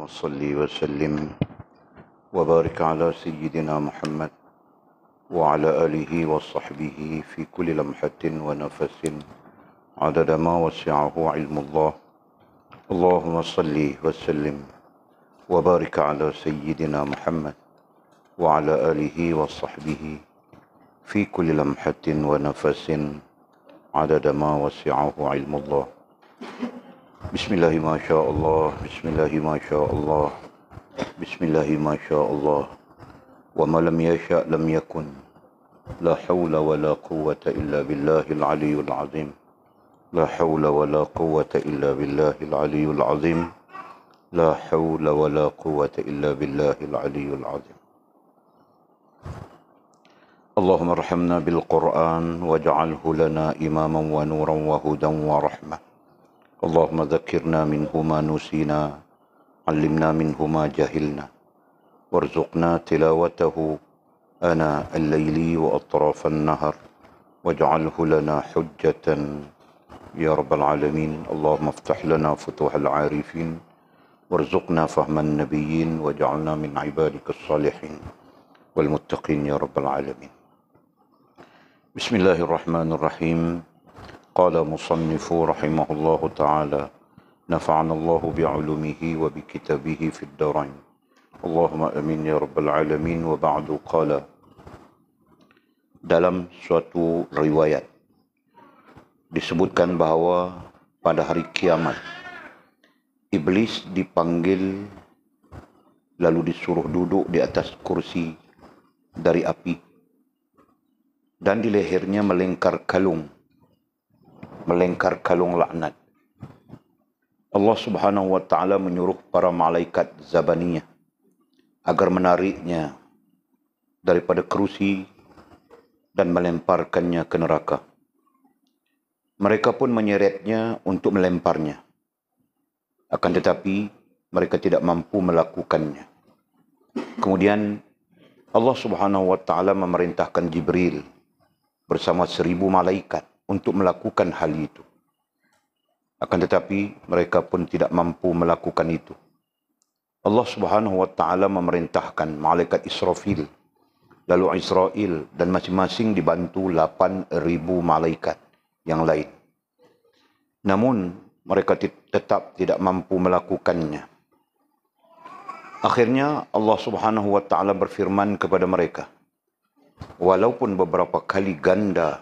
صل وسلم وبارك على سيدنا محمد وعلى آله وصحبه في كل لمحة ونفس عدد ما وسعه علم الله. اللهم صل وسلم وبارك على سيدنا محمد وعلى آله وصحبه في كل لمحة ونفس عدد ما وسعه علم الله. بسم الله ما شاء الله، بسم الله ما شاء الله، بسم الله ما شاء الله، وما لم يشاء لم يكن، لا حول ولا قوة إلا بالله العلي العظيم، لا حول ولا قوة إلا بالله العلي العظيم، لا حول ولا قوة إلا بالله العلي العظيم. اللهم ارحمنا بالقرآن واجعله لنا إماما ونورا وهدى ورحمة. اللهم ذكرنا منه ما نسينا، علمنا منه ما جهلنا، وارزقنا تلاوته آناء الليل وأطراف النهر، واجعله لنا حجة يا رب العالمين. اللهم افتح لنا فتوح العارفين، وارزقنا فهم النبيين، واجعلنا من عبادك الصالحين والمتقين يا رب العالمين. بسم الله الرحمن الرحيم. قال مصنف رحمه الله تعالى: نفعنا الله بعلومه وبكتابه في الدارين. اللهم amin ya rabbal alamin. Wa ba'du. Qala, dalam suatu riwayat disebutkan bahawa pada hari kiamat iblis dipanggil lalu disuruh duduk di atas kursi dari api, dan di lehernya melingkar kalung laknat. Allah Subhanahu wa taala menyuruh para malaikat Zabaniyah agar menariknya daripada kerusi dan melemparkannya ke neraka. Mereka pun menyeretnya untuk melemparnya. Akan tetapi mereka tidak mampu melakukannya. Kemudian Allah Subhanahu wa taala memerintahkan Jibril bersama 1000 malaikat untuk melakukan hal itu. Akan tetapi mereka pun tidak mampu melakukan itu. Allah Subhanahu wa taala memerintahkan malaikat Israfil, lalu Israel, dan masing-masing dibantu 8000 malaikat yang lain. Namun mereka tetap tidak mampu melakukannya. Akhirnya Allah Subhanahu wa taala berfirman kepada mereka, walaupun beberapa kali ganda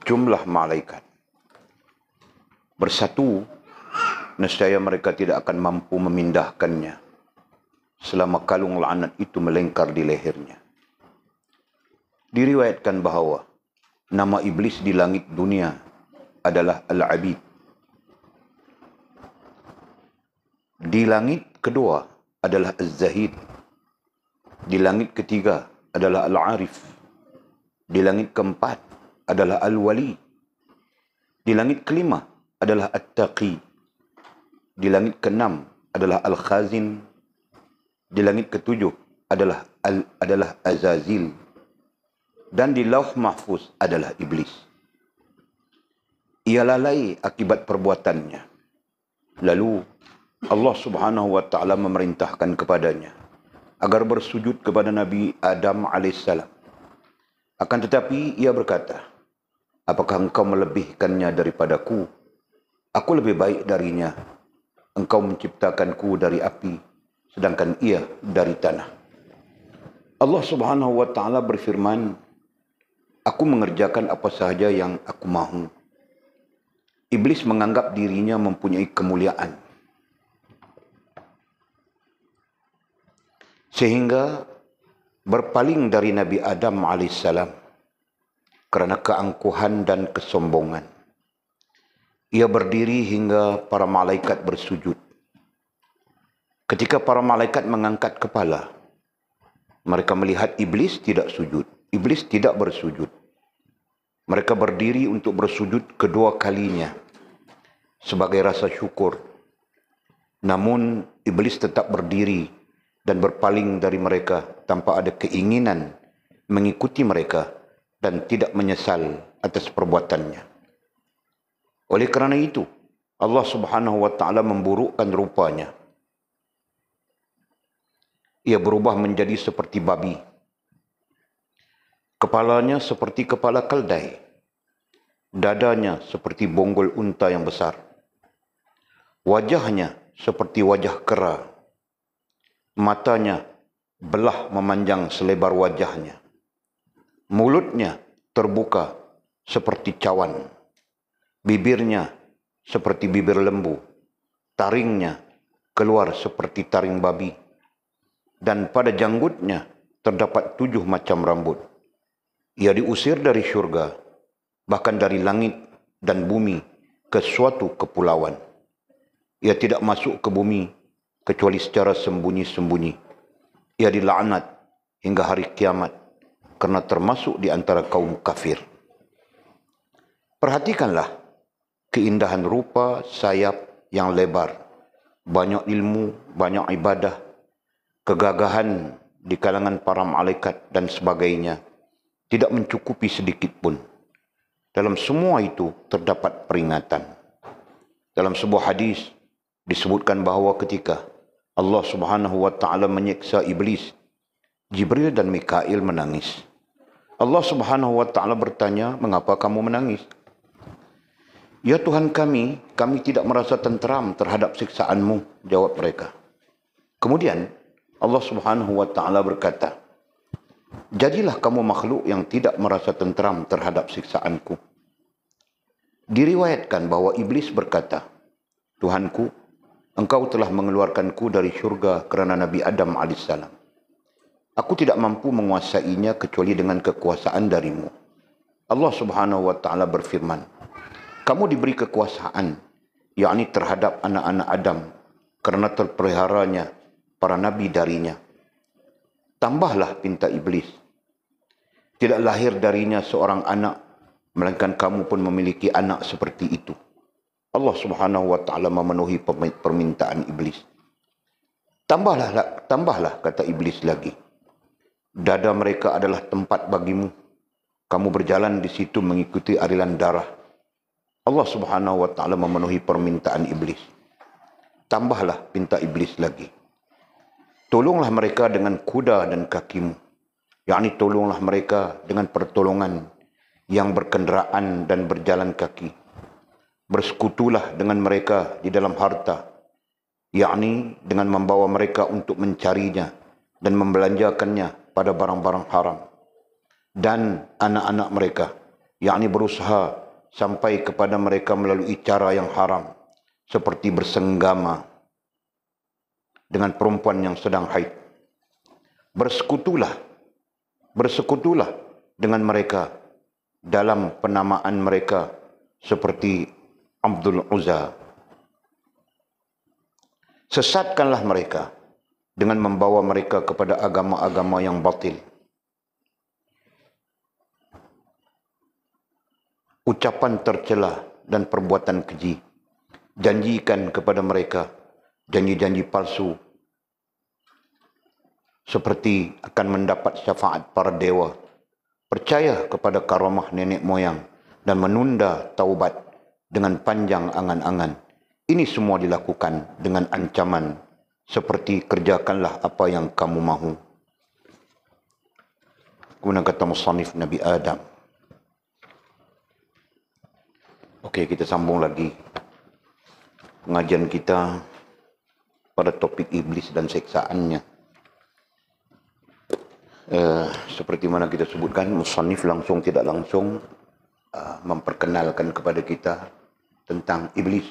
jumlah malaikat bersatu, nescaya mereka tidak akan mampu memindahkannya selama kalung laknat itu melingkar di lehernya. Diriwayatkan bahawa nama iblis di langit dunia adalah Al-Abid. Di langit kedua adalah Az-Zahid. Di langit ketiga adalah Al-Arif. Di langit keempat adalah Al-Wali. Di langit kelima adalah At-Taqi. Di langit keenam adalah Al-Khazin. Di langit ketujuh adalah Azazil. Dan di Lauh Mahfuz adalah Iblis. Ia lalai akibat perbuatannya. Lalu Allah Subhanahu wa taala memerintahkan kepadanya agar bersujud kepada Nabi Adam alaihissalam. Akan tetapi ia berkata, apakah engkau melebihkannya daripadaku? Aku lebih baik darinya. Engkau menciptakanku dari api, sedangkan ia dari tanah. Allah Subhanahu wa taala berfirman, aku mengerjakan apa sahaja yang aku mahu. Iblis menganggap dirinya mempunyai kemuliaan, sehingga berpaling dari Nabi Adam alaihissalam kerana keangkuhan dan kesombongan. Ia berdiri hingga para malaikat bersujud. Ketika para malaikat mengangkat kepala, mereka melihat iblis tidak sujud. Iblis tidak bersujud. Mereka berdiri untuk bersujud kedua kalinya sebagai rasa syukur. Namun iblis tetap berdiri dan berpaling dari mereka tanpa ada keinginan mengikuti mereka dan tidak menyesal atas perbuatannya. Oleh kerana itu, Allah Subhanahu wa taala memburukkan rupanya Ia berubah menjadi seperti babi. Kepalanya seperti kepala keldai. Dadanya seperti bonggol unta yang besar. Wajahnya seperti wajah kera. Matanya belah memanjang selebar wajahnya. Mulutnya terbuka seperti cawan. Bibirnya seperti bibir lembu. Taringnya keluar seperti taring babi. Dan pada janggutnya terdapat 7 macam rambut. Ia diusir dari syurga, bahkan dari langit dan bumi ke suatu kepulauan. Ia tidak masuk ke bumi kecuali secara sembunyi-sembunyi. Ia dilaknat hingga hari kiamat karena termasuk di antara kaum kafir. Perhatikanlah keindahan rupa sayap yang lebar, banyak ilmu, banyak ibadah, kegagahan di kalangan para malaikat dan sebagainya tidak mencukupi sedikit pun. Dalam semua itu terdapat peringatan. Dalam sebuah hadis disebutkan bahawa ketika Allah Subhanahu wa taala menyiksa iblis, Jibril dan Mikail menangis. Allah Subhanahu wa taala bertanya, "Mengapa kamu menangis?" "Ya Tuhan kami tidak merasa tenteram terhadap siksaanmu," jawab mereka. Kemudian Allah Subhanahu wa taala berkata, "Jadilah kamu makhluk yang tidak merasa tenteram terhadap siksaanku." Diriwayatkan bahawa iblis berkata, "Tuhanku, engkau telah mengeluarkanku dari syurga kerana Nabi Adam AS. Aku tidak mampu menguasainya kecuali dengan kekuasaan darimu." Allah Subhanahu wa taala berfirman, "Kamu diberi kekuasaan, yakni terhadap anak-anak Adam, kerana terpeliharanya para nabi darinya. Tambahlah," pinta iblis, "tidak lahir darinya seorang anak, melainkan kamu pun memiliki anak seperti itu." Allah Subhanahu wa taala memenuhi permintaan iblis. Tambahlah, kata iblis lagi, "Dada mereka adalah tempat bagimu. Kamu berjalan di situ mengikuti aliran darah." Allah Subhanahu wa taala memenuhi permintaan iblis. Tambahlah, pinta iblis lagi, "Tolonglah mereka dengan kuda dan kakimu." Yakni tolonglah mereka dengan pertolongan yang berkenderaan dan berjalan kaki. Bersekutulah dengan mereka di dalam harta, yakni dengan membawa mereka untuk mencarinya dan membelanjakannya pada barang-barang haram. Dan anak-anak mereka, yakni berusaha sampai kepada mereka melalui cara yang haram, seperti bersenggama dengan perempuan yang sedang haid. Bersekutulah dengan mereka dalam penamaan mereka seperti Abdul Uzza. Sesatkanlah mereka dengan membawa mereka kepada agama-agama yang batil. Ucapan tercela dan perbuatan keji. Janjikan kepada mereka janji-janji palsu seperti akan mendapat syafaat para dewa, percaya kepada karamah nenek moyang, dan menunda taubat dengan panjang angan-angan. Ini semua dilakukan dengan ancaman seperti kerjakanlah apa yang kamu mahu. Kemudian kata musannif Nabi Adam. Okey, kita sambung lagi pengajian kita pada topik iblis dan siksaannya. Seperti mana kita sebutkan, musannif langsung tidak langsung memperkenalkan kepada kita tentang iblis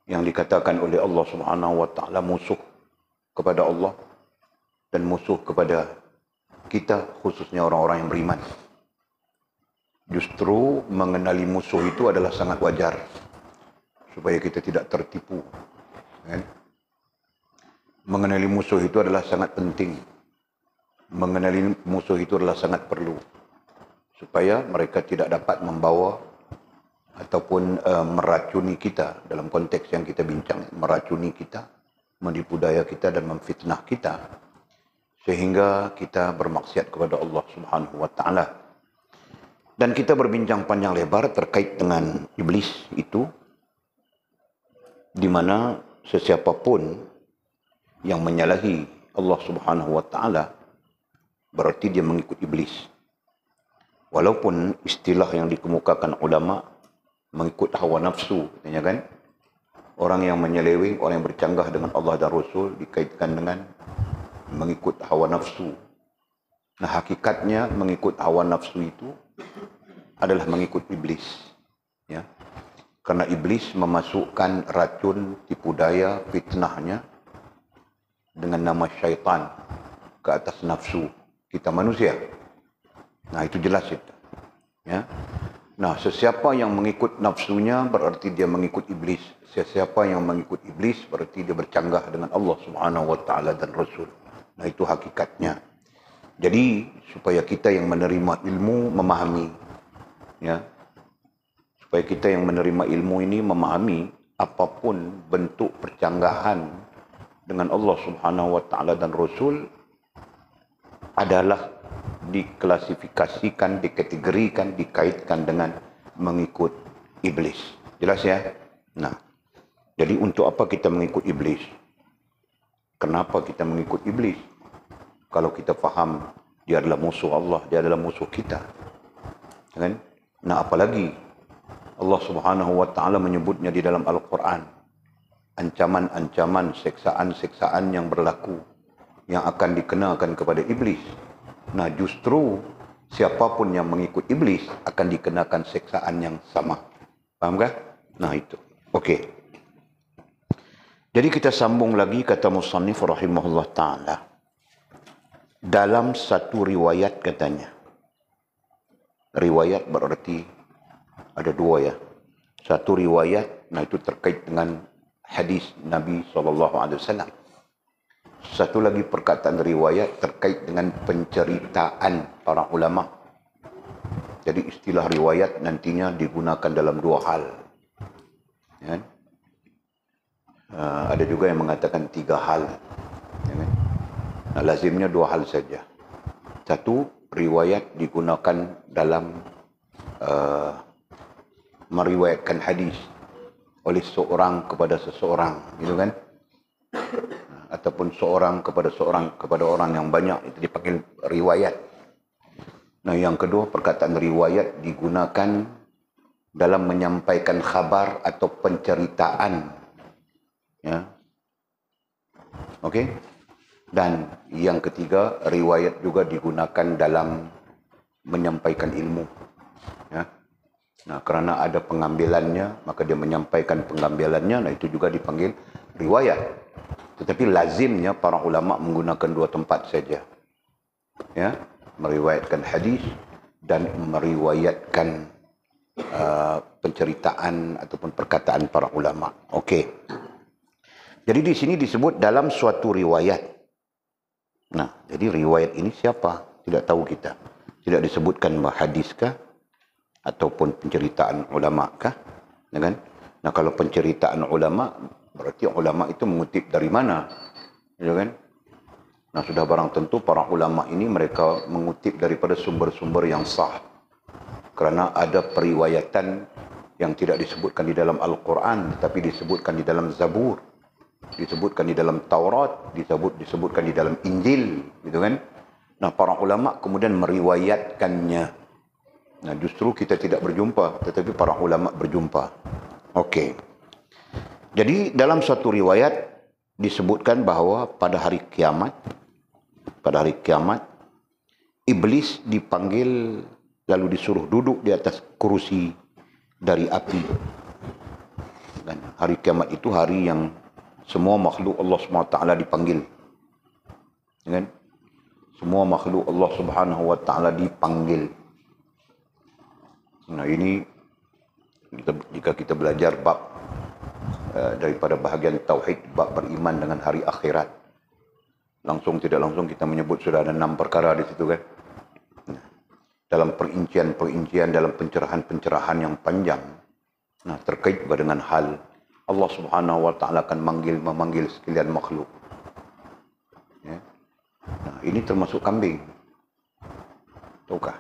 yang dikatakan oleh Allah Subhanahu wa taala musuh kepada Allah dan musuh kepada kita, khususnya orang-orang yang beriman. Justru mengenali musuh itu adalah sangat wajar supaya kita tidak tertipu, kan? Mengenali musuh itu adalah sangat penting. Mengenali musuh itu adalah sangat perlu supaya mereka tidak dapat membawa ataupun meracuni kita dalam konteks yang kita bincang, meracuni kita, menipu daya kita dan memfitnah kita sehingga kita bermaksiat kepada Allah Subhanahu wa taala. Dan kita berbincang panjang lebar terkait dengan iblis itu, di mana sesiapapun yang menyalahi Allah Subhanahu wa taala, berarti dia mengikut iblis. Walaupun istilah yang dikemukakan ulama mengikut hawa nafsu, katanya kan. Orang yang menyeleweng, orang yang bercanggah dengan Allah dan Rasul dikaitkan dengan mengikut hawa nafsu. Nah, hakikatnya mengikut hawa nafsu itu adalah mengikut iblis. Ya. Karena iblis memasukkan racun, tipu daya, fitnahnya dengan nama syaitan ke atas nafsu kita manusia. Nah, itu jelas itu. Ya. Nah, sesiapa yang mengikut nafsunya berarti dia mengikut iblis. Sesiapa yang mengikut iblis berarti dia bercanggah dengan Allah Subhanahu wa taala dan Rasul. Nah, itu hakikatnya. Jadi, supaya kita yang menerima ilmu memahami, ya. Supaya kita yang menerima ilmu ini memahami apapun bentuk percanggahan dengan Allah Subhanahu wa taala dan Rasul adalah diklasifikasikan, dikategorikan, dikaitkan dengan mengikut iblis. Jelas ya? Nah, jadi untuk apa kita mengikut iblis? Kenapa kita mengikut iblis? Kalau kita faham dia adalah musuh Allah, dia adalah musuh kita. Kan? Nah, apalagi Allah Subhanahu wa taala menyebutnya di dalam Al-Quran. Ancaman-ancaman, seksaan-seksaan yang berlaku yang akan dikenakan kepada iblis. Nah, justru siapapun yang mengikut iblis akan dikenakan seksaan yang sama. Faham kah? Nah, itu. Okey. Jadi kita sambung lagi kata musannif rahimahullah ta'ala. Dalam satu riwayat katanya. Riwayat berarti ada dua ya. Satu riwayat, nah itu terkait dengan hadis Nabi SAW. Satu lagi perkataan riwayat terkait dengan penceritaan para ulama. Jadi istilah riwayat nantinya digunakan dalam dua hal. Ya. Ada juga yang mengatakan tiga hal. Ya. Nah, lazimnya dua hal saja. Satu, riwayat digunakan dalam meriwayatkan hadis oleh seorang kepada seseorang, gitu kan? Ataupun seorang kepada orang yang banyak, itu dipanggil riwayat. Nah, yang kedua, perkataan riwayat digunakan dalam menyampaikan khabar atau penceritaan. Ya. Okey? Dan yang ketiga, riwayat juga digunakan dalam menyampaikan ilmu. Ya. Nah, kerana ada pengambilannya, maka dia menyampaikan pengambilannya, nah itu juga dipanggil riwayat. Tetapi lazimnya para ulama menggunakan dua tempat saja. Ya, meriwayatkan hadis dan meriwayatkan penceritaan ataupun perkataan para ulama. Okey. Jadi di sini disebut dalam suatu riwayat. Nah, jadi riwayat ini siapa? Tidak tahu kita. Tidak disebutkan hadis kah ataupun penceritaan ulama kah? Ya kan? Nah, kalau penceritaan ulama berarti ulama itu mengutip dari mana? Ya kan? Nah, sudah barang tentu para ulama ini mereka mengutip daripada sumber-sumber yang sah. Kerana ada periwayatan yang tidak disebutkan di dalam Al-Quran, tetapi disebutkan di dalam Zabur, disebutkan di dalam Taurat, disebutkan di dalam Injil, gitu kan? Nah, para ulama kemudian meriwayatkannya. Nah, justru kita tidak berjumpa, tetapi para ulama berjumpa. Okey. Jadi dalam suatu riwayat disebutkan bahawa pada hari kiamat, iblis dipanggil lalu disuruh duduk di atas kerusi dari api. Dan hari kiamat itu hari yang semua makhluk Allah SWT dipanggil. Kan? Semua makhluk Allah Subhanahu wa taala dipanggil. Nah, ini jika kita belajar bab daripada bahagian tauhid, bab beriman dengan hari akhirat, langsung tidak langsung kita menyebut sudah ada 6 perkara di situ kan. Nah, dalam perincian, dalam pencerahan yang panjang, nah terkait juga dengan hal Allah Subhanahu wa taala akan memanggil sekalian makhluk. Ya. Nah, ini termasuk kambing. Tahukah?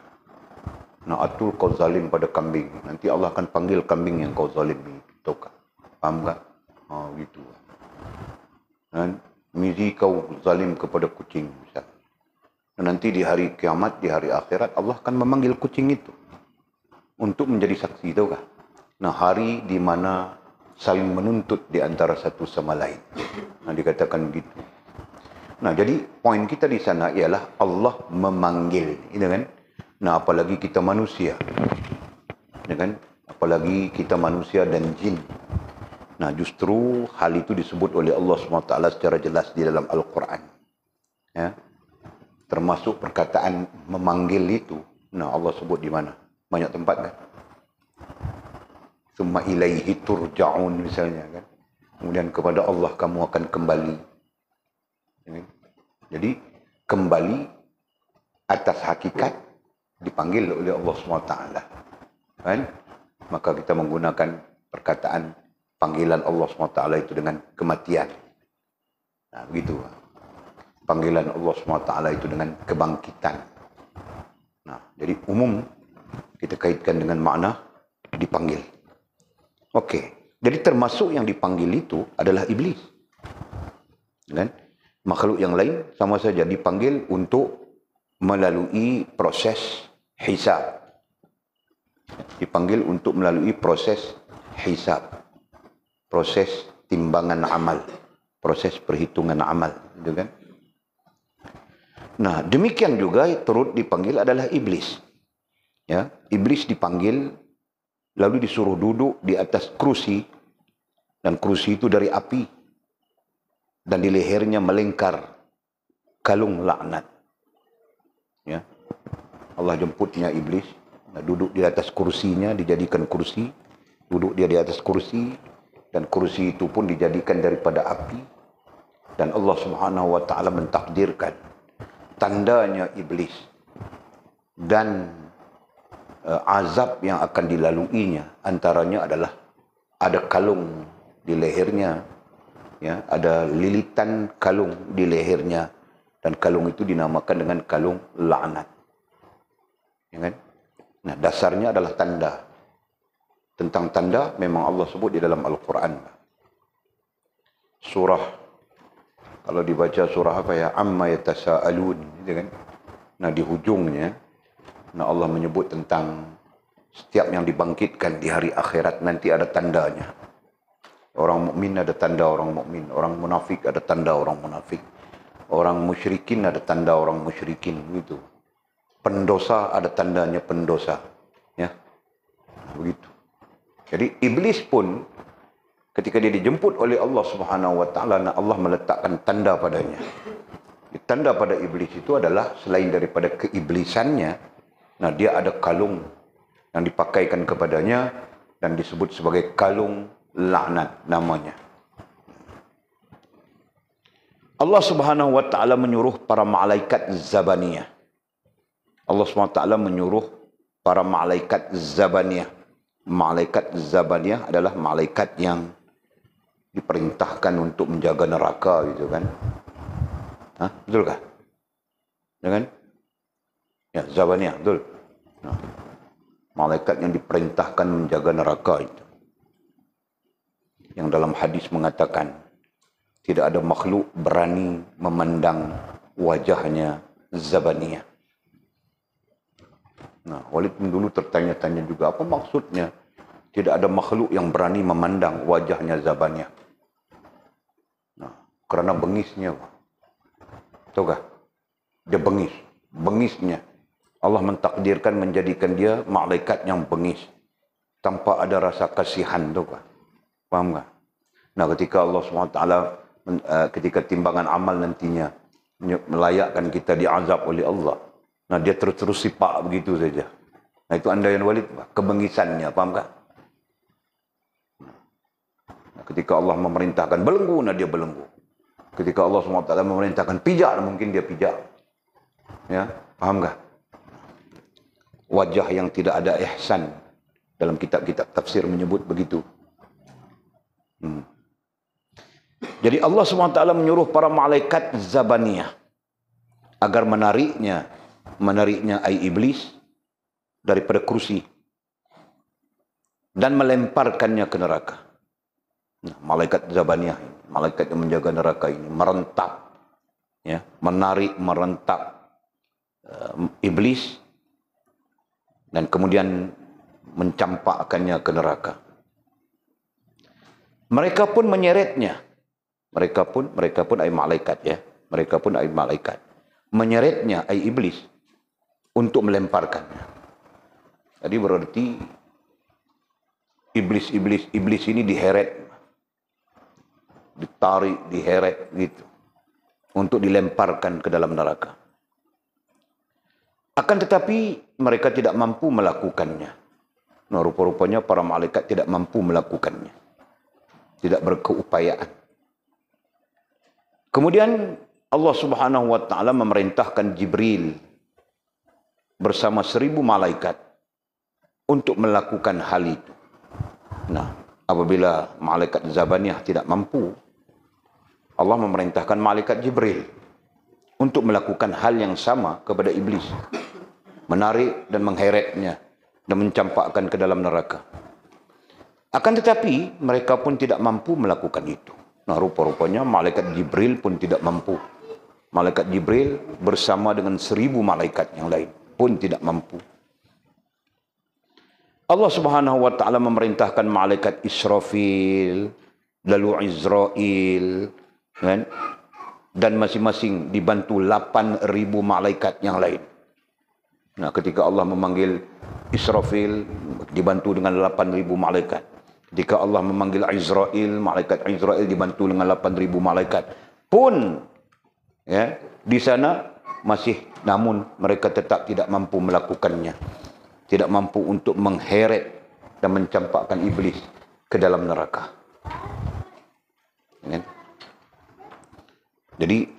Nah, atul kau zalim pada kambing. Nanti Allah akan panggil kambing yang kau zalim ini. Tahukah? Paham tak? Oh, gitu. Dan Mizi kau zalim kepada kucing. Misal. Dan nanti di hari kiamat, di hari akhirat, Allah akan memanggil kucing itu untuk menjadi saksi, tahu kah? Nah, hari di mana saling menuntut di antara satu sama lain. Nah, dikatakan begitu. Nah, jadi poin kita di sana ialah Allah memanggil, gitu kan? Nah, apalagi kita manusia, gitu kan? Apalagi kita manusia dan jin. Nah, justru hal itu disebut oleh Allah SWT secara jelas di dalam Al-Quran. Ya. Termasuk perkataan memanggil itu. Nah, Allah sebut di mana? Banyak tempat kan? Summa ilaihi turja'un misalnya kan. Kemudian kepada Allah kamu akan kembali. Jadi kembali atas hakikat dipanggil oleh Allah SWT. Kan? Maka kita menggunakan perkataan panggilan Allah SWT itu dengan kematian. Nah, begitu. Panggilan Allah SWT itu dengan kebangkitan. Nah, jadi umum kita kaitkan dengan makna dipanggil. Okey. Jadi termasuk yang dipanggil itu adalah iblis. Kan? Makhluk yang lain sama saja dipanggil untuk melalui proses hisab. Dipanggil untuk melalui proses hisab. Proses timbangan amal. Proses perhitungan amal. Gitu kan? Nah, demikian juga turut dipanggil adalah iblis. Ya, iblis dipanggil lalu disuruh duduk di atas kerusi, dan kerusi itu dari api, dan di lehernya melingkar kalung laknat. Ya, Allah jemputnya iblis, duduk di atas kursinya, dijadikan kursi, duduk dia di atas kursi, dan kursi itu pun dijadikan daripada api, dan Allah Subhanahu Wa Taala mentakdirkan tandanya iblis dan azab yang akan dilaluinya, antaranya adalah ada kalung di lehernya, ya, ada lilitan kalung di lehernya, dan kalung itu dinamakan dengan kalung laknat. Ya kan? Nah, dasarnya adalah tanda. Tentang tanda memang Allah sebut di dalam Al-Quran. Surah, kalau dibaca surah apa ya, amma yatasa'alun, gitu kan? Nah, di hujungnya, nah Allah menyebut tentang setiap yang dibangkitkan di hari akhirat nanti ada tandanya. Orang mukmin ada tanda orang mukmin, orang munafik ada tanda orang munafik, orang musyrikin ada tanda orang musyrikin, begitu. Pendosa ada tandanya pendosa, ya, begitu. Jadi iblis pun ketika dia dijemput oleh Allah Subhanahu Wa Taala, Allah meletakkan tanda padanya. Tanda pada iblis itu adalah selain daripada keiblisannya, nah dia ada kalung yang dipakaikan kepadanya dan disebut sebagai kalung laknat namanya. Allah Subhanahu Wa Taala menyuruh para malaikat Zabaniyah. Allah Subhanahu Wa Taala menyuruh para malaikat Zabaniyah. Malaikat Zabaniyah adalah malaikat yang diperintahkan untuk menjaga neraka, gitu kan? Hah? Betul kah? Ya kan? Ya, Zabaniyah, betul. Nah, malaikat yang diperintahkan menjaga neraka itu. Yang dalam hadis mengatakan, tidak ada makhluk berani memandang wajahnya Zabaniyah. Nah, Walid pun dulu tertanya-tanya juga, apa maksudnya tidak ada makhluk yang berani memandang wajahnya Zabaniyah? Nah, kerana bengisnya. Tahu kah? Dia bengis. Bengisnya. Allah mentakdirkan menjadikan dia malaikat yang bengis. Tanpa ada rasa kasihan. Tahu kah? Faham kah? Nah, ketika Allah SWT, ketika timbangan amal nantinya melayakkan kita diazab oleh Allah. Nah, dia terus sipak begitu saja. Nah, itu andaian Walid, kebengisannya. Faham kah? Nah, ketika Allah memerintahkan belenggu, nah dia belenggu. Ketika Allah SWT memerintahkan pijak, mungkin dia pijak. Ya, paham tak? Wajah yang tidak ada ihsan. Dalam kitab-kitab tafsir menyebut begitu. Jadi Allah SWT menyuruh para malaikat Zabaniyah agar menariknya ai iblis daripada kursi dan melemparkannya ke neraka. Nah, malaikat Zabaniyah malaikat yang menjaga neraka ini merentap, ya, menarik, merentap iblis dan kemudian mencampakkannya ke neraka. Mereka pun menyeretnya. Mereka pun ai malaikat, ya. Mereka pun ai malaikat. Menyeretnya ai iblis untuk melemparkannya. Jadi berarti iblis ini diheret, ditarik, diheret gitu untuk dilemparkan ke dalam neraka. Akan tetapi mereka tidak mampu melakukannya. Nah, rupa-rupanya para malaikat tidak mampu melakukannya. Tidak berkeupayaan. Kemudian Allah Subhanahu wa taala memerintahkan Jibril bersama 1000 malaikat untuk melakukan hal itu. Nah, apabila malaikat Zabaniyah tidak mampu, Allah memerintahkan malaikat Jibril untuk melakukan hal yang sama kepada iblis. Menarik dan mengheretnya dan mencampakkan ke dalam neraka. Akan tetapi mereka pun tidak mampu melakukan itu. Nah, rupa-rupanya malaikat Jibril pun tidak mampu. Malaikat Jibril bersama dengan 1000 malaikat yang lain pun tidak mampu. Allah Subhanahu wa taala memerintahkan malaikat Israfil, lalu Izrail, kan? Dan masing-masing dibantu 8000 malaikat yang lain. Nah, ketika Allah memanggil Israfil dibantu dengan 8000 malaikat. Ketika Allah memanggil Izrail, malaikat Izrail dibantu dengan 8000 malaikat. Pun ya, di sana masih, namun mereka tetap tidak mampu melakukannya. Tidak mampu untuk mengheret dan mencampakkan iblis ke dalam neraka. Ya. Jadi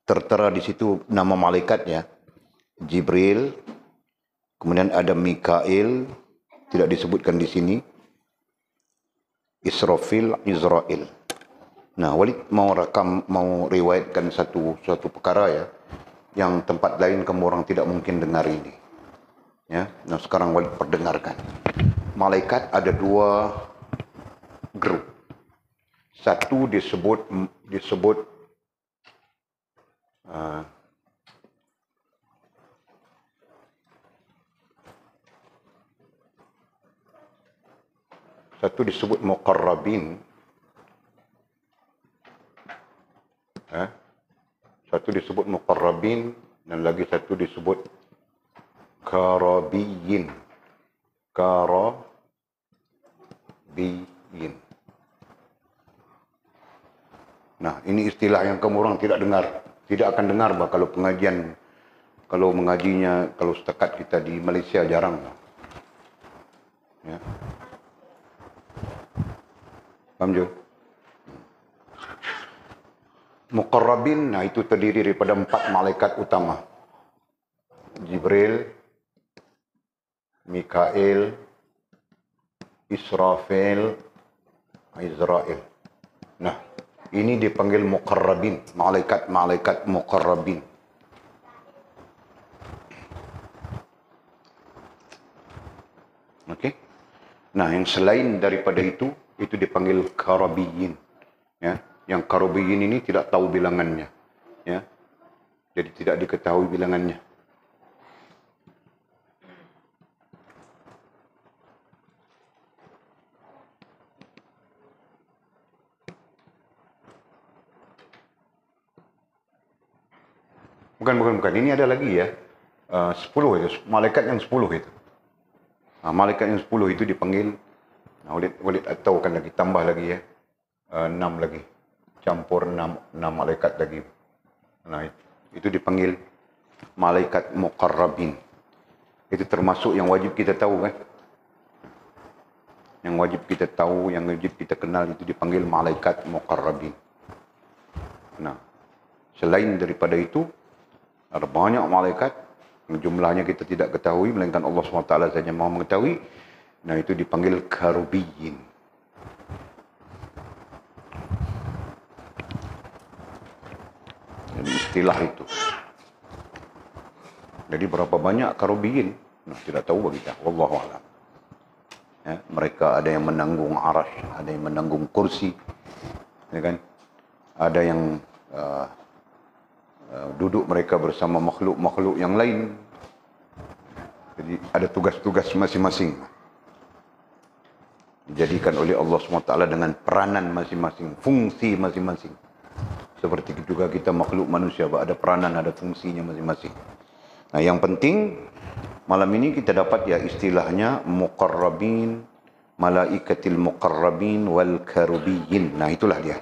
tertera di situ nama malaikatnya, Jibril, kemudian ada Mikail, tidak disebutkan di sini, Israfil, Izrail. Nah, Walid mau riwayatkan satu perkara, ya, yang tempat lain kamu orang tidak mungkin dengar ini. Ya, nah sekarang Walid perdengarkan. Malaikat ada 2 grup. Satu disebut muqarrabin. Satu disebut muqarrabin dan lagi satu disebut karabiyin. Karabiyin. Nah, ini istilah yang kamu orang tidak dengar. Tidak akan dengar bah kalau pengajian, kalau mengajinya, kalau setakat kita di Malaysia jarang. Ya. Paham jo? Muqarrabin, nah itu terdiri daripada 4 malaikat utama. Jibril, Mikail, Israfil, Izrail. Nah, ini dipanggil muqarrabin, malaikat muqarrabin. Okey. Nah, yang selain daripada itu dipanggil karabiyin. Ya, yang karabiyin ini tidak tahu bilangannya. Ya. Jadi tidak diketahui bilangannya. Bukan. Ini ada lagi, ya. 10 itu. Malaikat yang 10 itu. Malaikat yang 10 itu dipanggil. Walid atau kan lagi, tambah lagi, ya. 6 lagi. Campur 6 malaikat lagi. Nah, itu dipanggil malaikat muqarrabin. Itu termasuk yang wajib kita tahu, kan. Yang wajib kita tahu, yang wajib kita kenal itu dipanggil malaikat muqarrabin. Nah, selain daripada itu, ada banyak malaikat yang jumlahnya kita tidak ketahui, melainkan Allah SWT saja maha mengetahui. Nah, itu dipanggil karubiyin. Jadi istilah itu. Jadi berapa banyak karubiyin? Nah, tidak tahu bagi kita. Wallahu a'lam. Ya, mereka ada yang menanggung arash, ada yang menanggung kursi. Ya kan? ada yang duduk mereka bersama makhluk-makhluk yang lain. Jadi ada tugas-tugas masing-masing. Dijadikan oleh Allah SWT dengan peranan masing-masing, fungsi masing-masing. Seperti juga kita makhluk manusia, ada peranan, ada fungsinya masing-masing. Nah, yang penting malam ini kita dapat ya istilahnya muqarrabin, malaikatil muqarrabin wal karubiyin. Nah, itulah dia.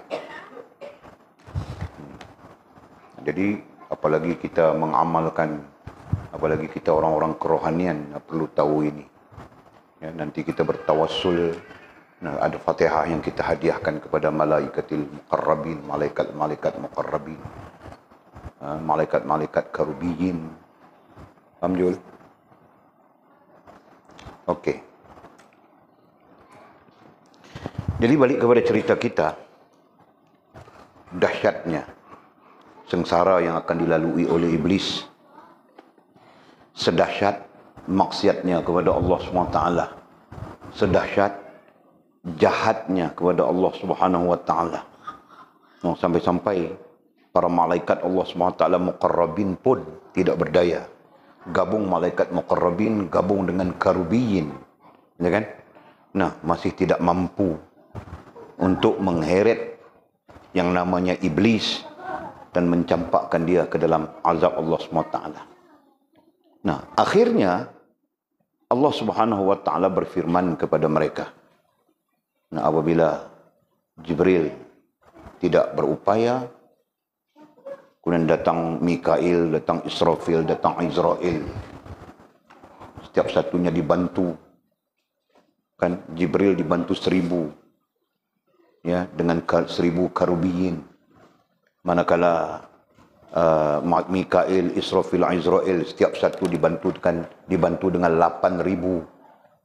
Jadi apalagi kita mengamalkan, apalagi kita orang-orang kerohanian perlu tahu ini. Ya, nanti kita bertawassul. Nah, ada Fatihah yang kita hadiahkan kepada malaikatil muqarrabin, malaikat-malaikat muqarrabin, malaikat-malaikat karubiyin. Paham, Jul? Okey. Jadi balik kepada cerita kita, dahsyatnya sengsara yang akan dilalui oleh iblis, sedahsyat maksiatnya kepada Allah SWT, sedahsyat jahatnya kepada Allah Subhanahu wa taala. Sampai-sampai para malaikat Allah SWT muqarrabin pun tidak berdaya. Gabung malaikat muqarrabin gabung dengan karubiyin, ya kan? Nah, masih tidak mampu untuk mengheret yang namanya iblis dan mencampakkan dia ke dalam azab Allah SWT. Nah, akhirnya Allah Subhanahu wa taala berfirman kepada mereka. Nah, apabila Jibril tidak berupaya, kemudian datang Mikail, datang Israfil, datang Izrail. Setiap satunya dibantu. Kan Jibril dibantu 1000. Ya, dengan 1000 karubiyin. Manakala Mikail, Israfil, Izrail setiap satu dibantu dengan 8000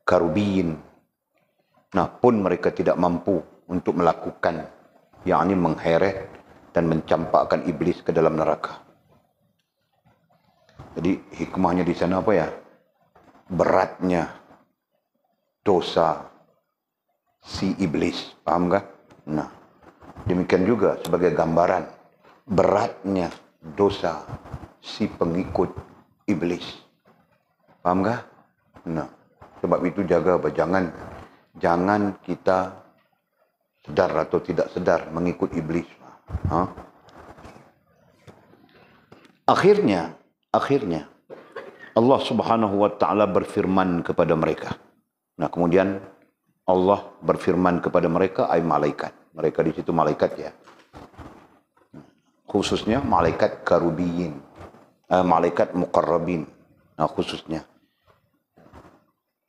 karubiyin. Nah, pun mereka tidak mampu untuk melakukan, yakni mengheret dan mencampakkan iblis ke dalam neraka. Jadi hikmahnya di sana apa ya? Beratnya dosa si iblis, paham kah? Nah, demikian juga sebagai gambaran beratnya dosa si pengikut iblis, paham kah? Nah, sebab itu jaga, jangan kita sedar atau tidak sedar mengikut iblis. Akhirnya Allah Subhanahu wa taala berfirman kepada mereka. Nah, kemudian Allah berfirman kepada mereka, ay malaikat. Mereka di situ malaikat ya. Khususnya malaikat karubiyin, malaikat muqarrabin. Nah, khususnya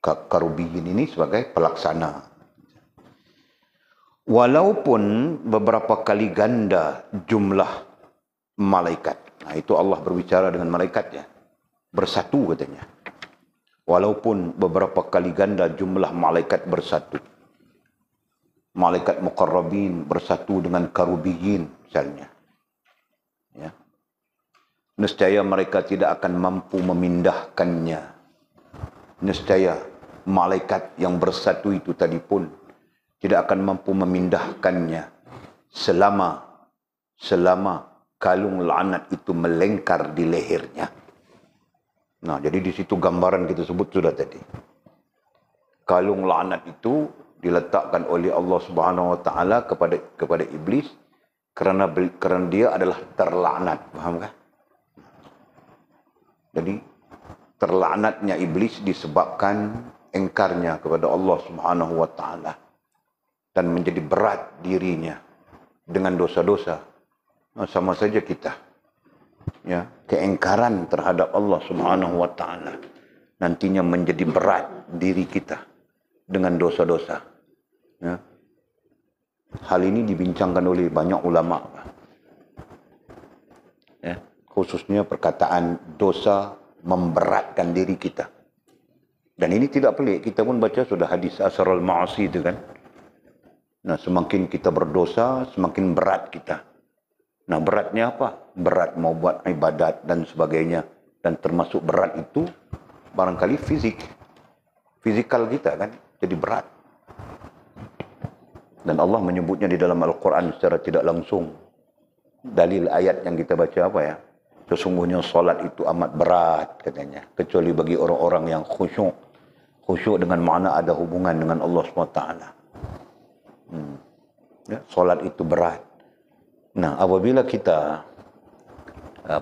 karubiyin ini sebagai pelaksana. Walaupun beberapa kali ganda jumlah malaikat. Nah, itu Allah berbicara dengan malaikat ya. Bersatu katanya. Walaupun beberapa kali ganda jumlah malaikat bersatu. Malaikat muqarrabin bersatu dengan karubiyin misalnya. Ya. Nescaya mereka tidak akan mampu memindahkannya. Nescaya malaikat yang bersatu itu tadi pun tidak akan mampu memindahkannya selama kalung laknat itu melengkar di lehernya. Nah, jadi di situ gambaran kita sebut sudah tadi. Kalung laknat itu diletakkan oleh Allah Subhanahu wa taala kepada iblis kerana dia adalah terlaknat, paham kah? Jadi terlaknatnya iblis disebabkan engkarnya kepada Allah Subhanahu wa taala dan menjadi berat dirinya dengan dosa-dosa. Nah, sama saja kita. Ya, keengkaran terhadap Allah Subhanahu wa taala nantinya menjadi berat diri kita dengan dosa-dosa. Ya. Hal ini dibincangkan oleh banyak ulama. Ya, khususnya perkataan dosa memberatkan diri kita. Dan ini tidak pelik, kita pun baca sudah hadis asrul ma'asi itu kan. Nah, semakin kita berdosa, semakin berat kita. Nah, beratnya apa? Berat mau buat ibadat dan sebagainya. Dan termasuk berat itu barangkali fisikal kita kan, jadi berat. Dan Allah menyebutnya di dalam Al-Quran secara tidak langsung. dalil ayat yang kita baca apa ya? Sesungguhnya solat itu amat berat katanya. Kecuali bagi orang-orang yang khusyuk. Khusyuk dengan makna ada hubungan dengan Allah SWT. Ya, solat itu berat. Nah, apabila kita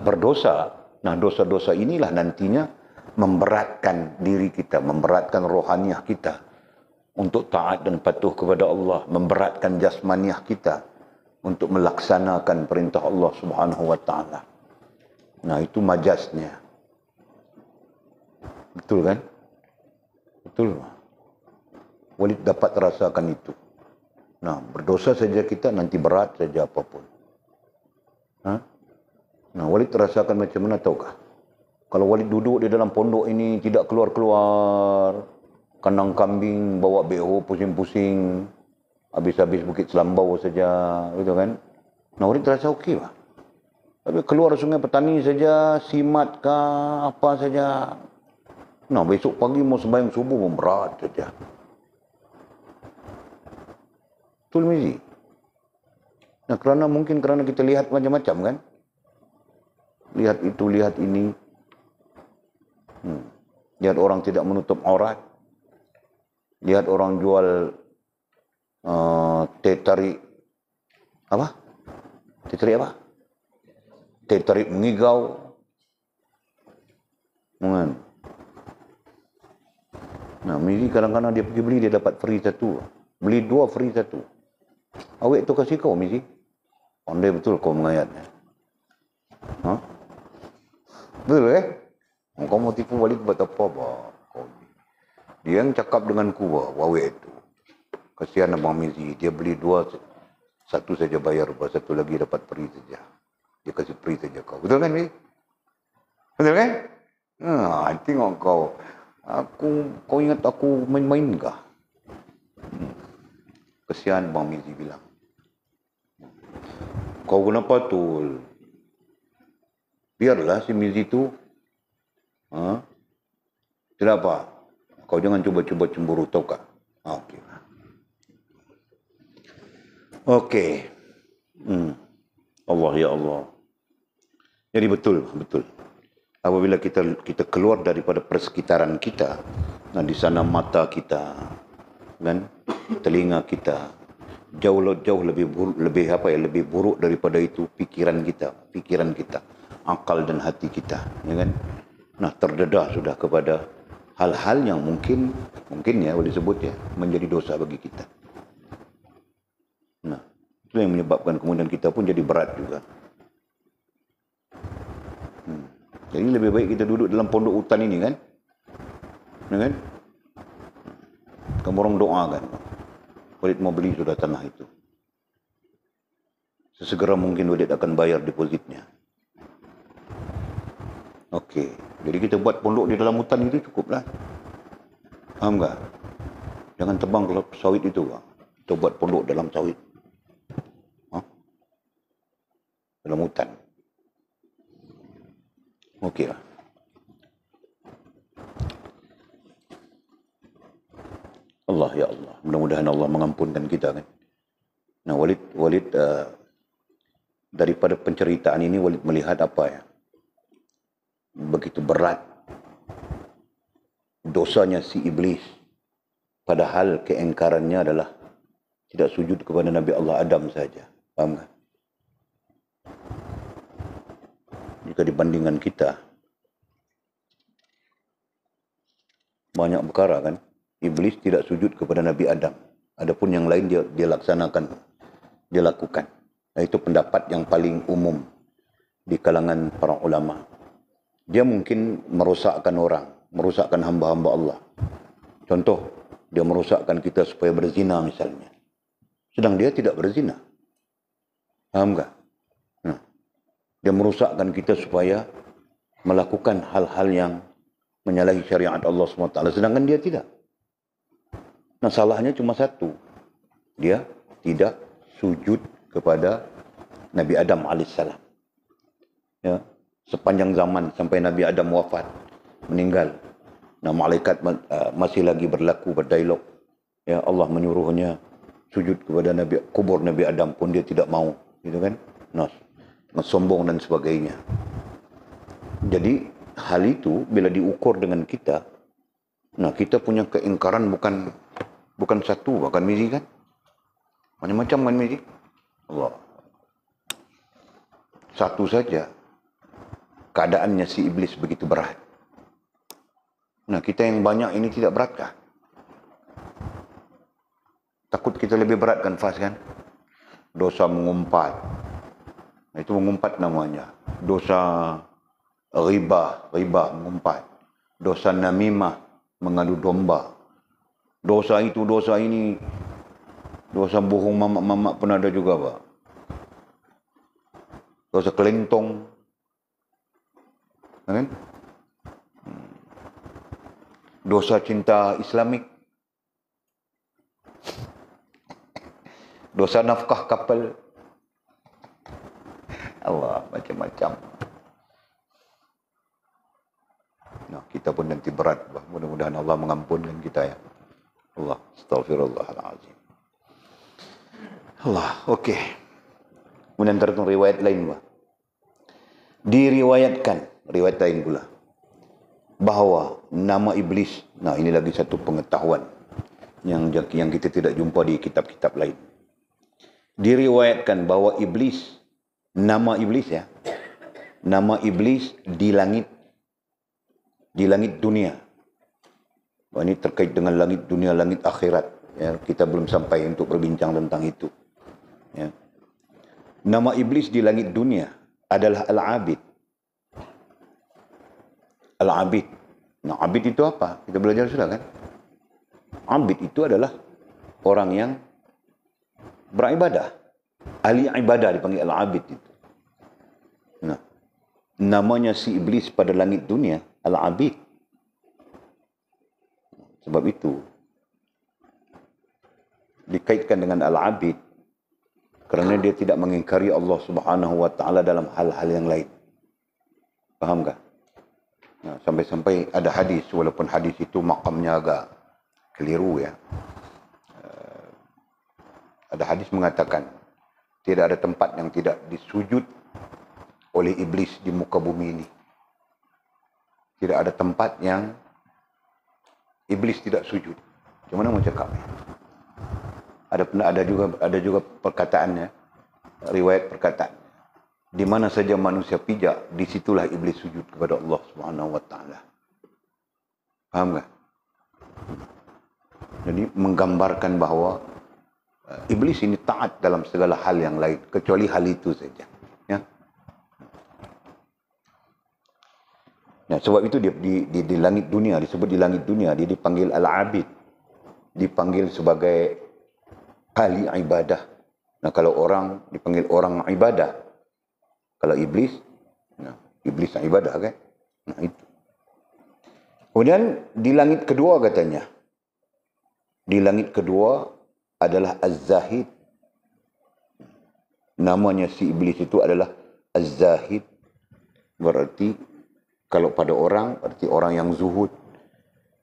berdosa, nah dosa-dosa inilah nantinya memberatkan diri kita, memberatkan rohaniah kita untuk taat dan patuh kepada Allah, memberatkan jasmaniah kita untuk melaksanakan perintah Allah Subhanahu wa taala. Nah, itu majasnya. Betul kan? Betul. Walid dapat rasakan itu. Nah, berdosa saja kita, nanti berat saja apapun. Nah, Walid rasakan macam mana tahukah? Kalau Walid duduk di dalam pondok ini tidak keluar-keluar, kandang kambing bawa beho pusing-pusing, habis-habis Bukit Selambau saja, gitu kan? Nah, Walid terasa okey lah. Tapi keluar Sungai Petani saja, simat kah, apa saja. Nah, besok pagi mau sembahyang subuh pun berat saja. Betul, Mizi? Nah, kerana kita lihat macam-macam kan? Lihat itu, lihat ini. Lihat orang tidak menutup aurat. Lihat orang jual teh tarik. Apa? Teh tarik apa? Teh tarik mengigau. Nah, Mizi kadang-kadang dia pergi beli, dia dapat free satu. Beli dua, free satu. Awek tu kasih kau, Mizi. Pandai betul kau mengayatnya. Betul kau mau tipu Walid buat apa? Dia yang cakap denganku, awek tu. Kasihan Abang Mizi. Dia beli dua, satu saja bayar, satu lagi dapat free saja. Dia kasih free saja kau. Betul kan, Mizi? Betul kan? Tengok kau. Kau ingat aku main-main kah? Kesian Bang Mizi bilang. Kau kenapa tu? Biarlah si Mizi tu. Tidak apa. Kau jangan cuba-cuba cemburu, tahu kah? Okey. Okey. Allah ya Allah. Jadi betul. Apabila kita keluar daripada persekitaran kita, nah di sana mata kita, kan, telinga kita, jauh lebih buruk daripada itu pikiran kita, akal dan hati kita, ya kan? Nah, terdedah sudah kepada hal-hal yang mungkin ya boleh sebut ya menjadi dosa bagi kita. Nah, itu yang menyebabkan kemudian kita pun jadi berat juga. Jadi lebih baik kita duduk dalam pondok hutan ini kan? Ya kan? Kamu orang doakan. Walid mau beli sudah tanah itu. Sesegera mungkin Walid akan bayar depositnya. Okey. Jadi kita buat pondok di dalam hutan itu cukuplah. Faham tak? Jangan tebang ke sawit itu. Kita buat pondok dalam sawit. Dalam hutan. Okey lah. Allah ya Allah. Mudah-mudahan Allah mengampunkan kita kan. Nah, Walid daripada penceritaan ini Walid melihat apa ya? Begitu berat dosanya si iblis. Padahal keengkarannya adalah tidak sujud kepada Nabi Allah Adam saja. Faham tak? Jika dibandingkan kita, banyak perkara kan. Iblis tidak sujud kepada Nabi Adam. Adapun yang lain dia laksanakan, dia lakukan. Itu pendapat yang paling umum di kalangan para ulama. Dia mungkin merosakkan orang, merosakkan hamba-hamba Allah. Contoh, dia merosakkan kita supaya berzina misalnya. Sedang dia tidak berzina. Faham tak? Nah, dia merosakkan kita supaya melakukan hal-hal yang menyalahi syariat Allah SWT. Sedangkan dia tidak. Nah, salahnya cuma satu. Dia tidak sujud kepada Nabi Adam AS. Ya. Sepanjang zaman sampai Nabi Adam wafat, meninggal. Nah, malaikat masih lagi berlaku, berdialog. Ya, Allah menyuruhnya sujud kepada kubur Nabi Adam pun dia tidak mau. Gitu kan? Nah, sombong dan sebagainya. Jadi hal itu bila diukur dengan kita, kita punya keingkaran bukan satu, bahkan Mizi kan? Macam-macam kan Mizi? Allah. Satu saja keadaannya si iblis begitu berat. Kita yang banyak ini tidak beratkah? Takut kita lebih berat kan Fas kan? Dosa mengumpat. Itu mengumpat namanya. Dosa riba mengumpat. Dosa namimah, mengadu domba. Dosa itu, dosa ini. Dosa bohong mamak-mamak pun ada juga, Pak. Dosa kelentong. Kan? Dosa cinta Islamik. Dosa nafkah kapal. Allah, macam-macam. Kita pun nanti berat. Mudah-mudahan Allah mengampunkan kita ya. Allah, astaghfirullahaladzim. Allah, okey. Kemudian tertentu riwayat lain, Pak. Diriwayatkan, riwayat lain pula, bahawa nama iblis, ini lagi satu pengetahuan yang kita tidak jumpa di kitab-kitab lain. Diriwayatkan bahawa iblis, nama iblis ya, nama iblis di langit dunia. Ini terkait dengan langit dunia, langit akhirat. Ya, kita belum sampai untuk berbincang tentang itu. Ya. Nama iblis di langit dunia adalah Al-Abid. Al-Abid. Abid itu apa? Kita belajar sudah kan? Abid itu adalah orang yang beribadah. Ahli ibadah dipanggil Al-Abid itu. Namanya si iblis pada langit dunia Al-Abid. Sebab itu dikaitkan dengan Al-Abid kerana dia tidak mengingkari Allah Subhanahu wa taala dalam hal-hal yang lain. Faham tak? Sampai-sampai ada hadis, walaupun hadis itu makamnya agak keliru ya. Ada hadis mengatakan tidak ada tempat yang tidak disujud oleh iblis di muka bumi ini. Tidak ada tempat yang iblis tidak sujud. Macam mana mau cakap? Ada juga perkataannya, riwayat perkataan. Di mana saja manusia pijak, di situlah iblis sujud kepada Allah Subhanahu wa taala. Faham tak? Jadi menggambarkan bahawa iblis ini taat dalam segala hal yang lain kecuali hal itu saja. Ya. Nah, sebab itu dia di langit dunia, disebut di langit dunia, dia dipanggil Al-Abid. Dipanggil sebagai ahli ibadah. Kalau orang dipanggil orang ibadah. Kalau iblis, iblis ibadah kan? Itu. Kemudian di langit kedua katanya. Di langit kedua adalah Az-Zahid. Namanya si iblis itu adalah Az-Zahid. Berarti kalau pada orang, berarti orang yang zuhud.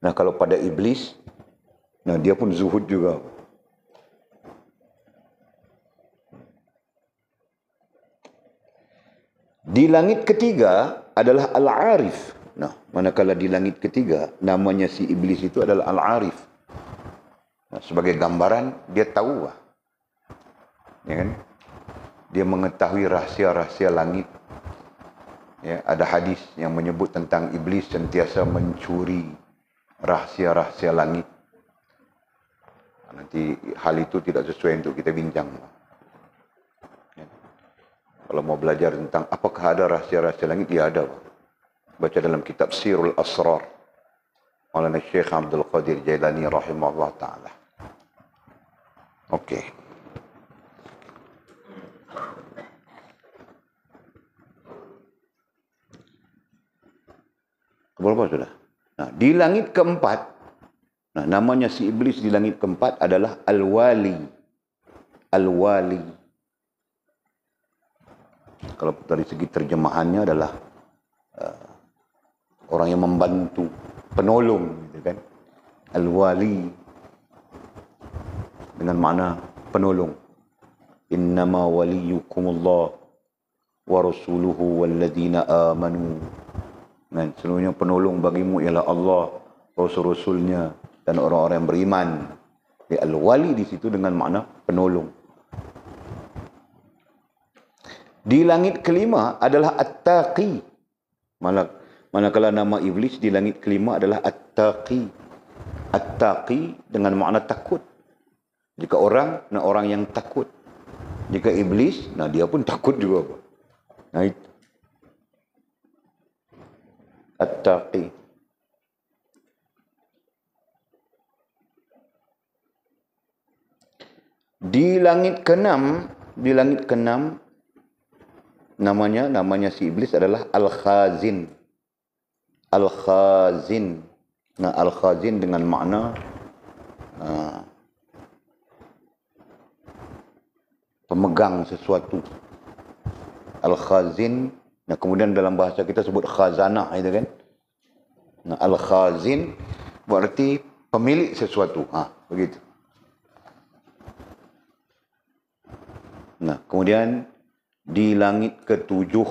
Kalau pada iblis, dia pun zuhud juga. Di langit ketiga adalah Al-Arif. Manakala di langit ketiga, namanya si iblis itu adalah Al-Arif. Sebagai gambaran, dia tahu. Ya kan? Dia mengetahui rahsia-rahsia langit. Ya, ada hadis yang menyebut tentang iblis sentiasa mencuri rahsia-rahsia langit. Nanti hal itu tidak sesuai untuk kita bincang. Ya. Kalau mau belajar tentang apakah ada rahsia-rahsia langit, ya ada. Baca dalam kitab Sirul Asrar oleh Syekh Abdul Qadir Jailani rahimahullah ta'ala. Okey. Berapa sudah? Di langit keempat, namanya si iblis di langit keempat adalah Al-Wali. Al-Wali. Kalau dari segi terjemahannya adalah orang yang membantu, penolong, gitu kan? Al-Wali dengan makna penolong. Innama waliyukumullah wa rasuluhu walladzina amanu. Dan seluruhnya penolong bagimu ialah Allah, Rasul-Rasulnya dan orang-orang yang beriman. Al-wali di situ dengan makna penolong. Di langit kelima adalah At-Taqi. Manakala nama iblis di langit kelima adalah At-Taqi. At-Taqi dengan makna takut. Jika orang yang takut. Jika iblis, dia pun takut juga. Nah itu. At-Taqi. Di langit keenam namanya si iblis adalah Al-Khazin. Al-Khazin. Nah, Al-Khazin dengan makna pemegang sesuatu. Al-Khazin. Nah, kemudian dalam bahasa kita sebut khazanah, itu kan. Nah, Al-Khazin berarti pemilik sesuatu. Begitu. Nah, kemudian di langit ketujuh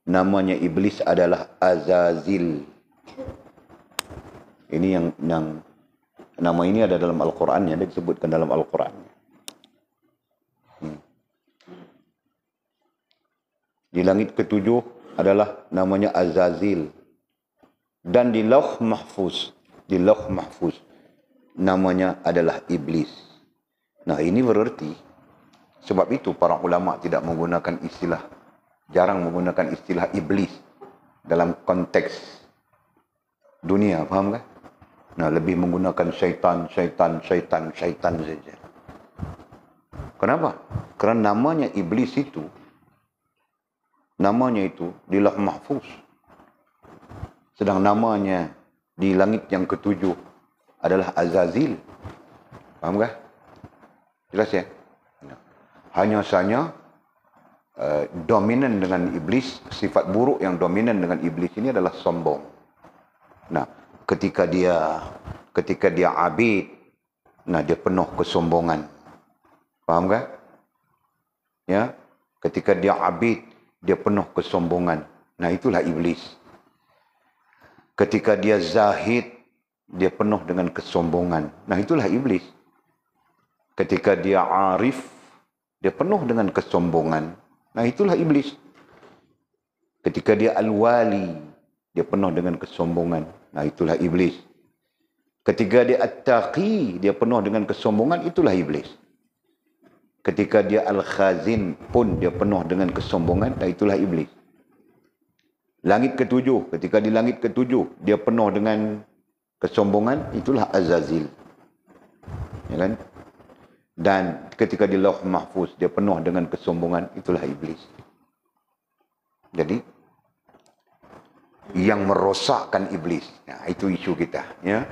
namanya iblis adalah Azazil. Ini yang nama ini ada dalam Al-Qur'an, dia disebutkan dalam Al-Qur'an. Di langit ketujuh adalah namanya Azazil. Dan di Lauh Mahfuz namanya adalah iblis. Nah, ini berarti sebab itu para ulama tidak menggunakan jarang menggunakan istilah iblis dalam konteks dunia, faham kan? Nah, lebih menggunakan syaitan saja. Kenapa? Kerana namanya iblis itu di Lauh Mahfuz. Sedang namanya di langit yang ketujuh adalah Azazil. Faham kan? Jelas ya? Hanya saja dominan dengan iblis, sifat buruk yang dominan dengan iblis ini adalah sombong. Nah, ketika dia abid, dia penuh kesombongan. Faham kan? Ya, ketika dia abid, dia penuh kesombongan. Nah, itulah iblis. Ketika dia zahid, dia penuh dengan kesombongan. Nah, itulah iblis. Ketika dia arif, dia penuh dengan kesombongan. Nah, itulah iblis. Ketika dia al-wali, dia penuh dengan kesombongan. Nah, itulah iblis. Ketika dia at-taqi, dia penuh dengan kesombongan, itulah iblis. Ketika dia al-khazin pun dia penuh dengan kesombongan, nah itulah iblis. Langit ketujuh, ketika di langit ketujuh, dia penuh dengan kesombongan, itulah Azazil. Ya kan? Dan ketika di Lauh Mahfuz dia penuh dengan kesombongan, itulah iblis. Jadi yang merosakkan iblis, itu isu kita, ya.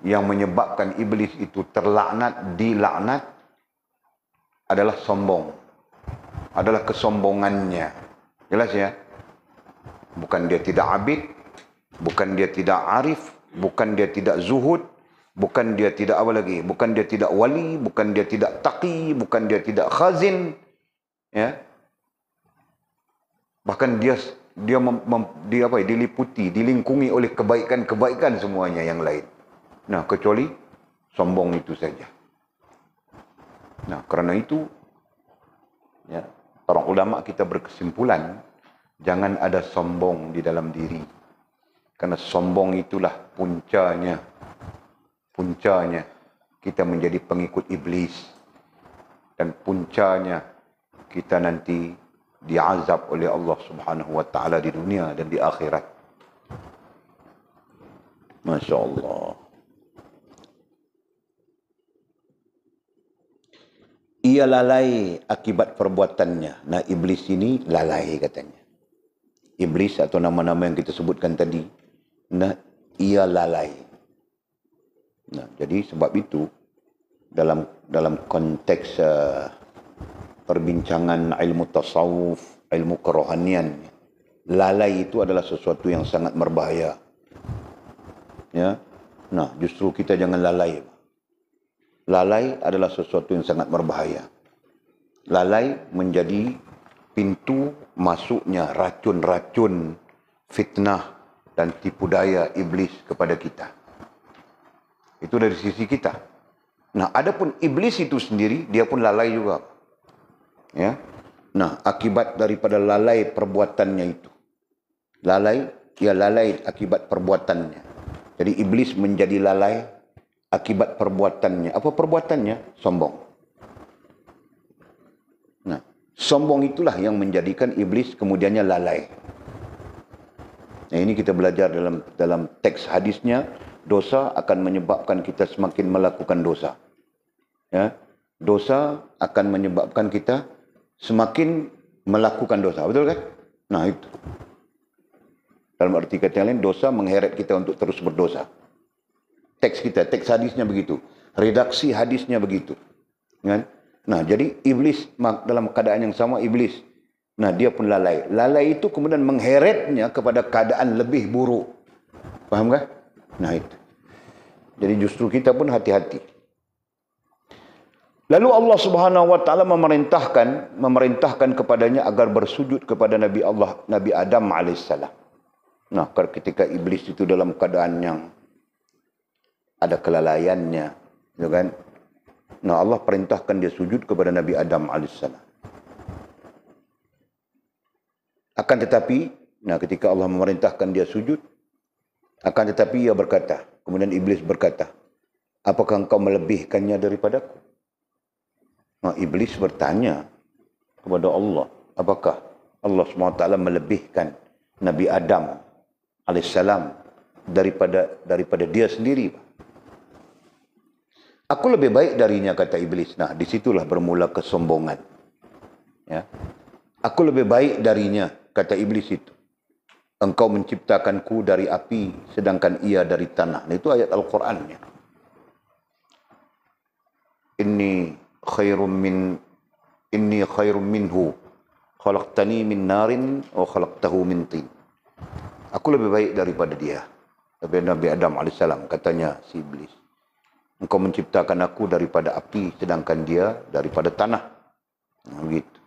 Yang menyebabkan iblis itu dilaknat adalah sombong. Adalah kesombongannya. Jelas ya? Bukan dia tidak abid, bukan dia tidak arif, bukan dia tidak zuhud, bukan dia tidak apa lagi? Bukan dia tidak wali, bukan dia tidak taqi, bukan dia tidak khazin. Ya. Bahkan dia diliputi, dilingkungi oleh kebaikan-kebaikan semuanya yang lain. Nah, kecuali sombong itu saja. Nah, kerana itu ya, para ulama kita berkesimpulan jangan ada sombong di dalam diri. Karena sombong itulah puncanya kita menjadi pengikut iblis, dan puncanya kita nanti diazab oleh Allah Subhanahu wa taala di dunia dan di akhirat. Masya Allah. Ia lalai akibat perbuatannya. Nah, iblis ini lalai katanya. Iblis atau nama-nama yang kita sebutkan tadi, ia lalai. Nah, jadi sebab itu dalam konteks perbincangan ilmu tasawuf, ilmu kerohanian, lalai itu adalah sesuatu yang sangat berbahaya. Ya. Nah, justru kita jangan lalai. Lalai adalah sesuatu yang sangat berbahaya. Lalai menjadi pintu masuknya racun-racun, fitnah dan tipu daya iblis kepada kita. Itu dari sisi kita. Nah, adapun iblis itu sendiri, dia pun lalai juga. Ya. Nah, akibat daripada lalai perbuatannya itu. Lalai akibat perbuatannya. Jadi iblis menjadi lalai akibat perbuatannya. Apa perbuatannya? Sombong. Nah, sombong itulah yang menjadikan iblis kemudiannya lalai. Nah, ini kita belajar dalam teks hadisnya, dosa akan menyebabkan kita semakin melakukan dosa. Ya, dosa akan menyebabkan kita semakin melakukan dosa. Betul kan? Nah, itu. Dalam arti kata yang lain, dosa mengheret kita untuk terus berdosa. Teks hadisnya begitu. Redaksi hadisnya begitu. Kan? Nah, jadi iblis dalam keadaan yang sama, iblis. Nah, dia pun lalai. Lalai itu kemudian mengheretnya kepada keadaan lebih buruk. Faham kan? Nah, itu. Jadi justru kita pun hati-hati. Lalu Allah Subhanahu wa taala memerintahkan kepadanya agar bersujud kepada Nabi Adam alaihissalam. Nah, ketika iblis itu dalam keadaan yang ada kelalaiannya, ya kan? Nah, Allah perintahkan dia sujud kepada Nabi Adam alaihissalam. Akan tetapi, nah ketika Allah memerintahkan dia sujud, akan tetapi ia berkata, kemudian iblis berkata, apakah engkau melebihkannya daripadaku? Nah, iblis bertanya kepada Allah, apakah Allah SWT melebihkan Nabi Adam alaihissalam daripada dia sendiri? Aku lebih baik darinya, kata iblis. Nah, disitulah bermula kesombongan. Ya. Aku lebih baik darinya, kata iblis itu. Engkau menciptakanku dari api, sedangkan ia dari tanah. Nah, itu ayat Al-Qurannya. Inni khairum minhu khalaqtani min narin wa khalaqtahu min tin. Aku lebih baik daripada dia. Tapi Nabi Adam alaihissalam, katanya si iblis, engkau menciptakan aku daripada api, sedangkan dia daripada tanah. Nah, begitu.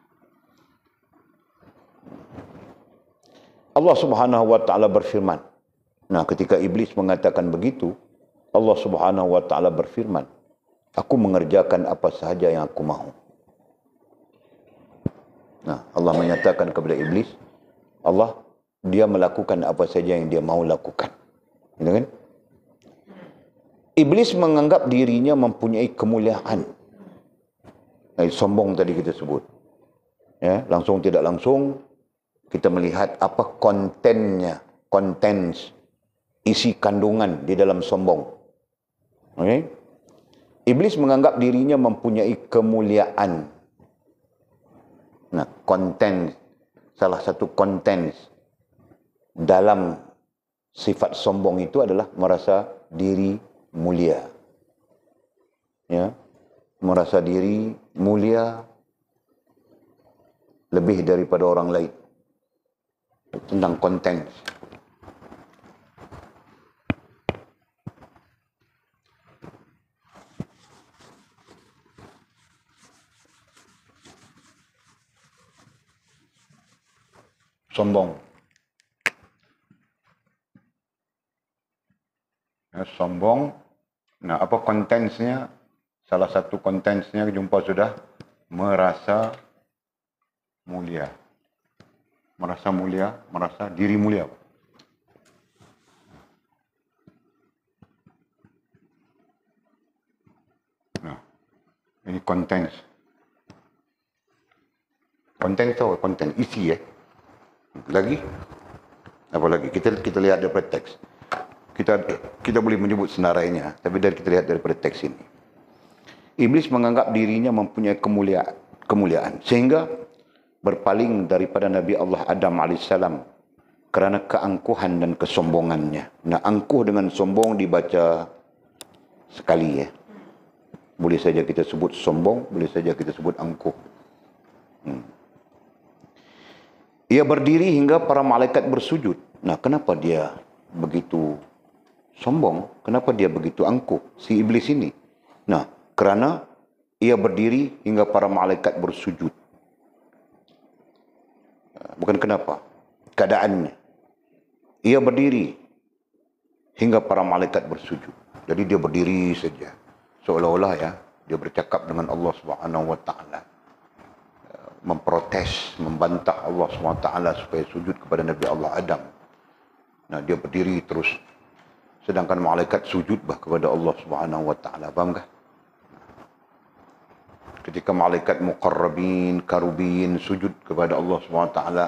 Allah Subhanahu wa taala berfirman. Nah, ketika iblis mengatakan begitu, Allah Subhanahu wa taala berfirman, aku mengerjakan apa sahaja yang aku mahu. Nah, Allah menyatakan kepada iblis, dia melakukan apa saja yang dia mahu lakukan. Gitu kan? Iblis menganggap dirinya mempunyai kemuliaan. Sombong tadi kita sebut. Ya, langsung tidak langsung kita melihat apa kontens, isi kandungan di dalam sombong. Okay? Iblis menganggap dirinya mempunyai kemuliaan. Nah, salah satu kontens dalam sifat sombong itu adalah merasa diri mulia. Ya, merasa diri mulia lebih daripada orang lain. Tentang kontens. Sombong. Ya, sombong. Nah, apa kontensnya? Salah satu kontensnya jumpa sudah merasa mulia. Merasa mulia, merasa diri mulia. Nah, ini kontens. Konten itu konten isi ya. Lagi? Apa lagi? Kita lihat daripada teks. Kita boleh menyebut senarainya, tapi kita lihat daripada teks ini. Iblis menganggap dirinya mempunyai kemuliaan sehingga berpaling daripada Nabi Allah Adam alaihissalam kerana keangkuhan dan kesombongannya. Nah, angkuh dengan sombong dibaca sekali ya. Boleh saja kita sebut sombong, boleh saja kita sebut angkuh. Ia berdiri hingga para malaikat bersujud. Nah, kenapa dia begitu sombong? Kenapa dia begitu angkuh, si iblis ini? Nah, kerana ia berdiri hingga para malaikat bersujud. Bukan kenapa. Keadaannya. Ia berdiri hingga para malaikat bersujud. Jadi dia berdiri saja. Seolah-olah ya, dia bercakap dengan Allah Subhanahu wa taala. Memprotes, membantah Allah Subhanahu wa taala supaya sujud kepada Nabi Allah Adam. Nah, dia berdiri terus. Sedangkan malaikat sujud kepada Allah Subhanahu wa taala. Faham tak? Ketika malaikat muqarrabin, karubin sujud kepada Allah Subhanahu wa taala,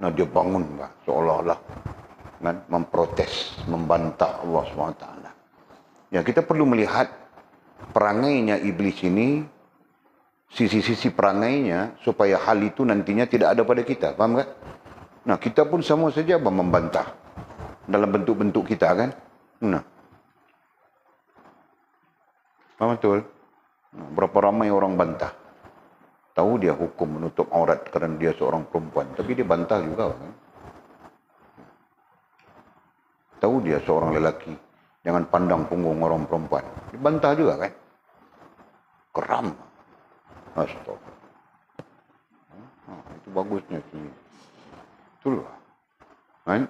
nah dia bangun seolah-olah kan memprotes, membantah Allah Subhanahu wa taala. Ya, kita perlu melihat perangainya iblis ini, sisi-sisi perangainya supaya hal itu nantinya tidak ada pada kita. Faham tak? Nah, kita pun sama saja membantah dalam bentuk-bentuk kita kan. Nah. Faham betul? Berapa ramai orang bantah. Tahu dia hukum menutup aurat kerana dia seorang perempuan. Tapi dia bantah juga kan. Tahu dia seorang lelaki. Jangan pandang punggung orang perempuan. Dia bantah juga kan. Keram. Astagfirullah. Itu bagusnya. Itulah. Kan?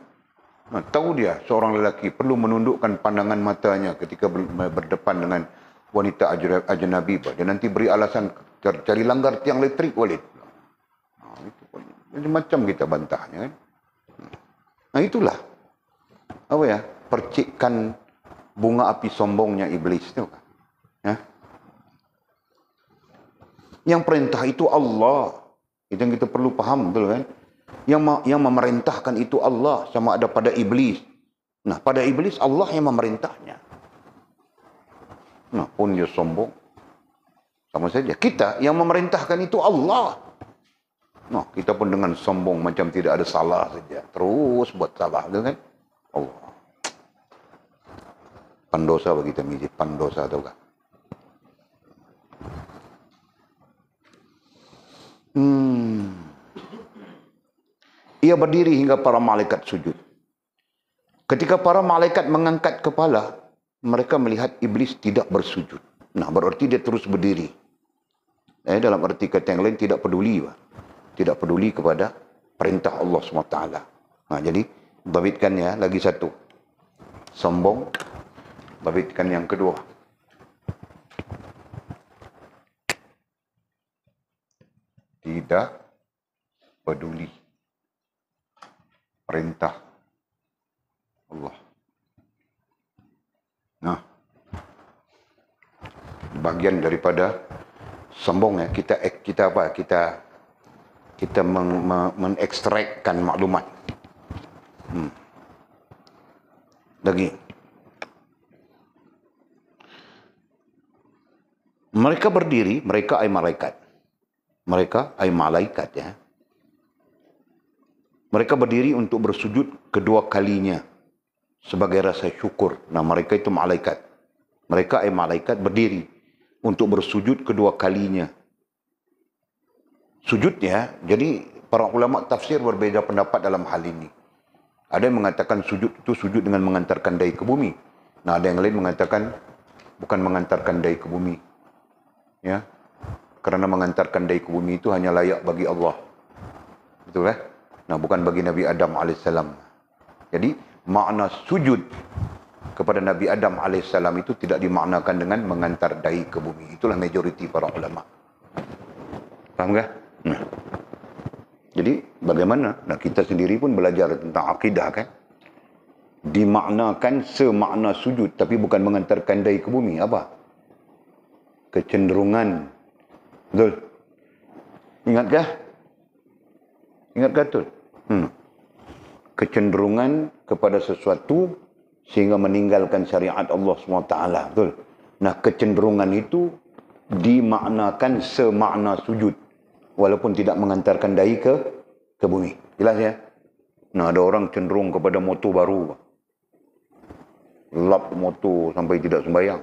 Nah, tahu dia seorang lelaki perlu menundukkan pandangan matanya ketika berdepan dengan wanita ajnabi. Dia nanti beri alasan cari langgar tiang elektrik Walid. Nah, itu pun macam kita bantahnya kan. Nah, itulah apa ya, percikan bunga api sombongnya iblis itu kan. Ya. Yang perintah itu Allah. Itu yang kita perlu faham betul kan. Yang memerintahkan itu Allah, sama ada pada iblis. Nah, pada iblis Allah yang memerintahnya. Nah, pun dia sombong. Sama saja. Kita yang memerintahkan itu Allah. Nah, kita pun dengan sombong macam tidak ada salah saja. Terus buat salah. Kan? Allah. Pandosa bagi kita mijit. Pandosa tahu kan? Ia berdiri hingga para malaikat sujud. Ketika para malaikat mengangkat kepala, mereka melihat iblis tidak bersujud. Nah, berarti dia terus berdiri. Dalam arti kata yang lain, tidak peduli. Tidak peduli kepada perintah Allah SWT. Nah, jadi, babitkan ya, lagi satu. Sombong. Babitkan yang kedua. Tidak peduli perintah Allah. Nah, bagian daripada sombong ya, kita apa? Kita mengekstrakkan maklumat. Lagi. Mereka berdiri, mereka ay malaikat. Mereka ay malaikat ya. Mereka berdiri untuk bersujud kedua kalinya sebagai rasa syukur. Nah, mereka itu malaikat. Mereka ay malaikat berdiri untuk bersujud kedua kalinya. Sujudnya, jadi para ulama tafsir berbeza pendapat dalam hal ini. Ada yang mengatakan sujud itu sujud dengan mengantarkan dahi ke bumi. Nah, ada yang lain mengatakan bukan mengantarkan dahi ke bumi. Ya. Kerana mengantarkan dahi ke bumi itu hanya layak bagi Allah. Betul kan? Nah, bukan bagi Nabi Adam AS. Jadi, makna sujud kepada Nabi Adam AS itu tidak dimaknakan dengan mengantar dahi ke bumi. Itulah majoriti para ulama. Faham tak? Nah. Jadi, bagaimana? Nah, kita sendiri pun belajar tentang akidah kan? Dimaknakan semakna sujud, tapi bukan mengantarkan dahi ke bumi. Apa? Kecenderungan. Betul? Ingatkah? Ingatkah betul? Kecenderungan kepada sesuatu sehingga meninggalkan syariat Allah SWT. Betul? Nah, kecenderungan itu dimaknakan semakna sujud. Walaupun tidak mengantarkan dahi ke bumi. Jelas ya? Nah, ada orang cenderung kepada motor baru. Lap motor sampai tidak sembahyang.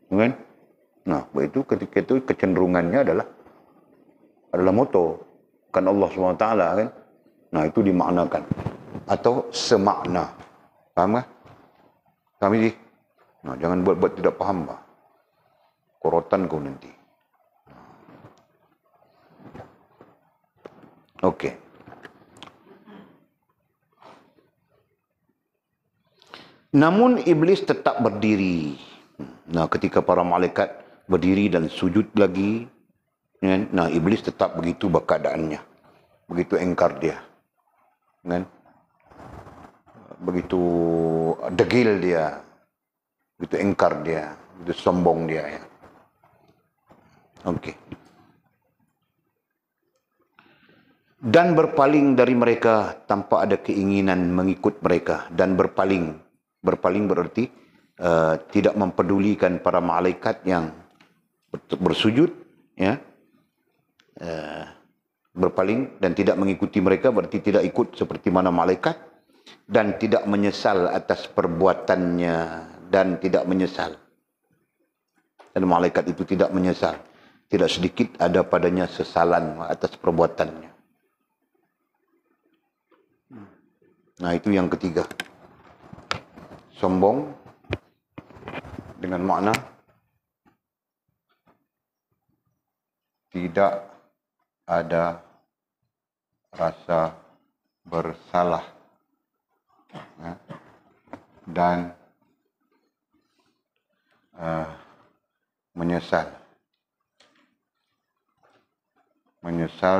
Kan? Nah, itu ketika itu kecenderungannya adalah motor. Kan Allah SWT kan? Nah, itu dimaknakan. Atau semakna. Faham tak? Faham ini? Nah, jangan buat-buat tidak faham. Korotan kau nanti. Okey. Namun iblis tetap berdiri. Nah, ketika para malaikat berdiri dan sujud lagi, kan? Nah, iblis tetap begitu berkeadaannya. Begitu engkar dia. Kan? Begitu degil dia. Begitu engkar dia. Begitu sombong dia. Ya. Okey. Dan berpaling dari mereka tanpa ada keinginan mengikut mereka. Dan berpaling. Berpaling berarti tidak mempedulikan para malaikat yang bersujud, ya. Berpaling dan tidak mengikuti mereka berarti tidak ikut seperti mana malaikat, dan tidak menyesal atas perbuatannya, dan tidak menyesal. Dan malaikat itu tidak menyesal. Tidak sedikit ada padanya sesalan atas perbuatannya. Nah, itu yang ketiga. Sombong dengan makna tidak ada rasa bersalah, ya, dan menyesal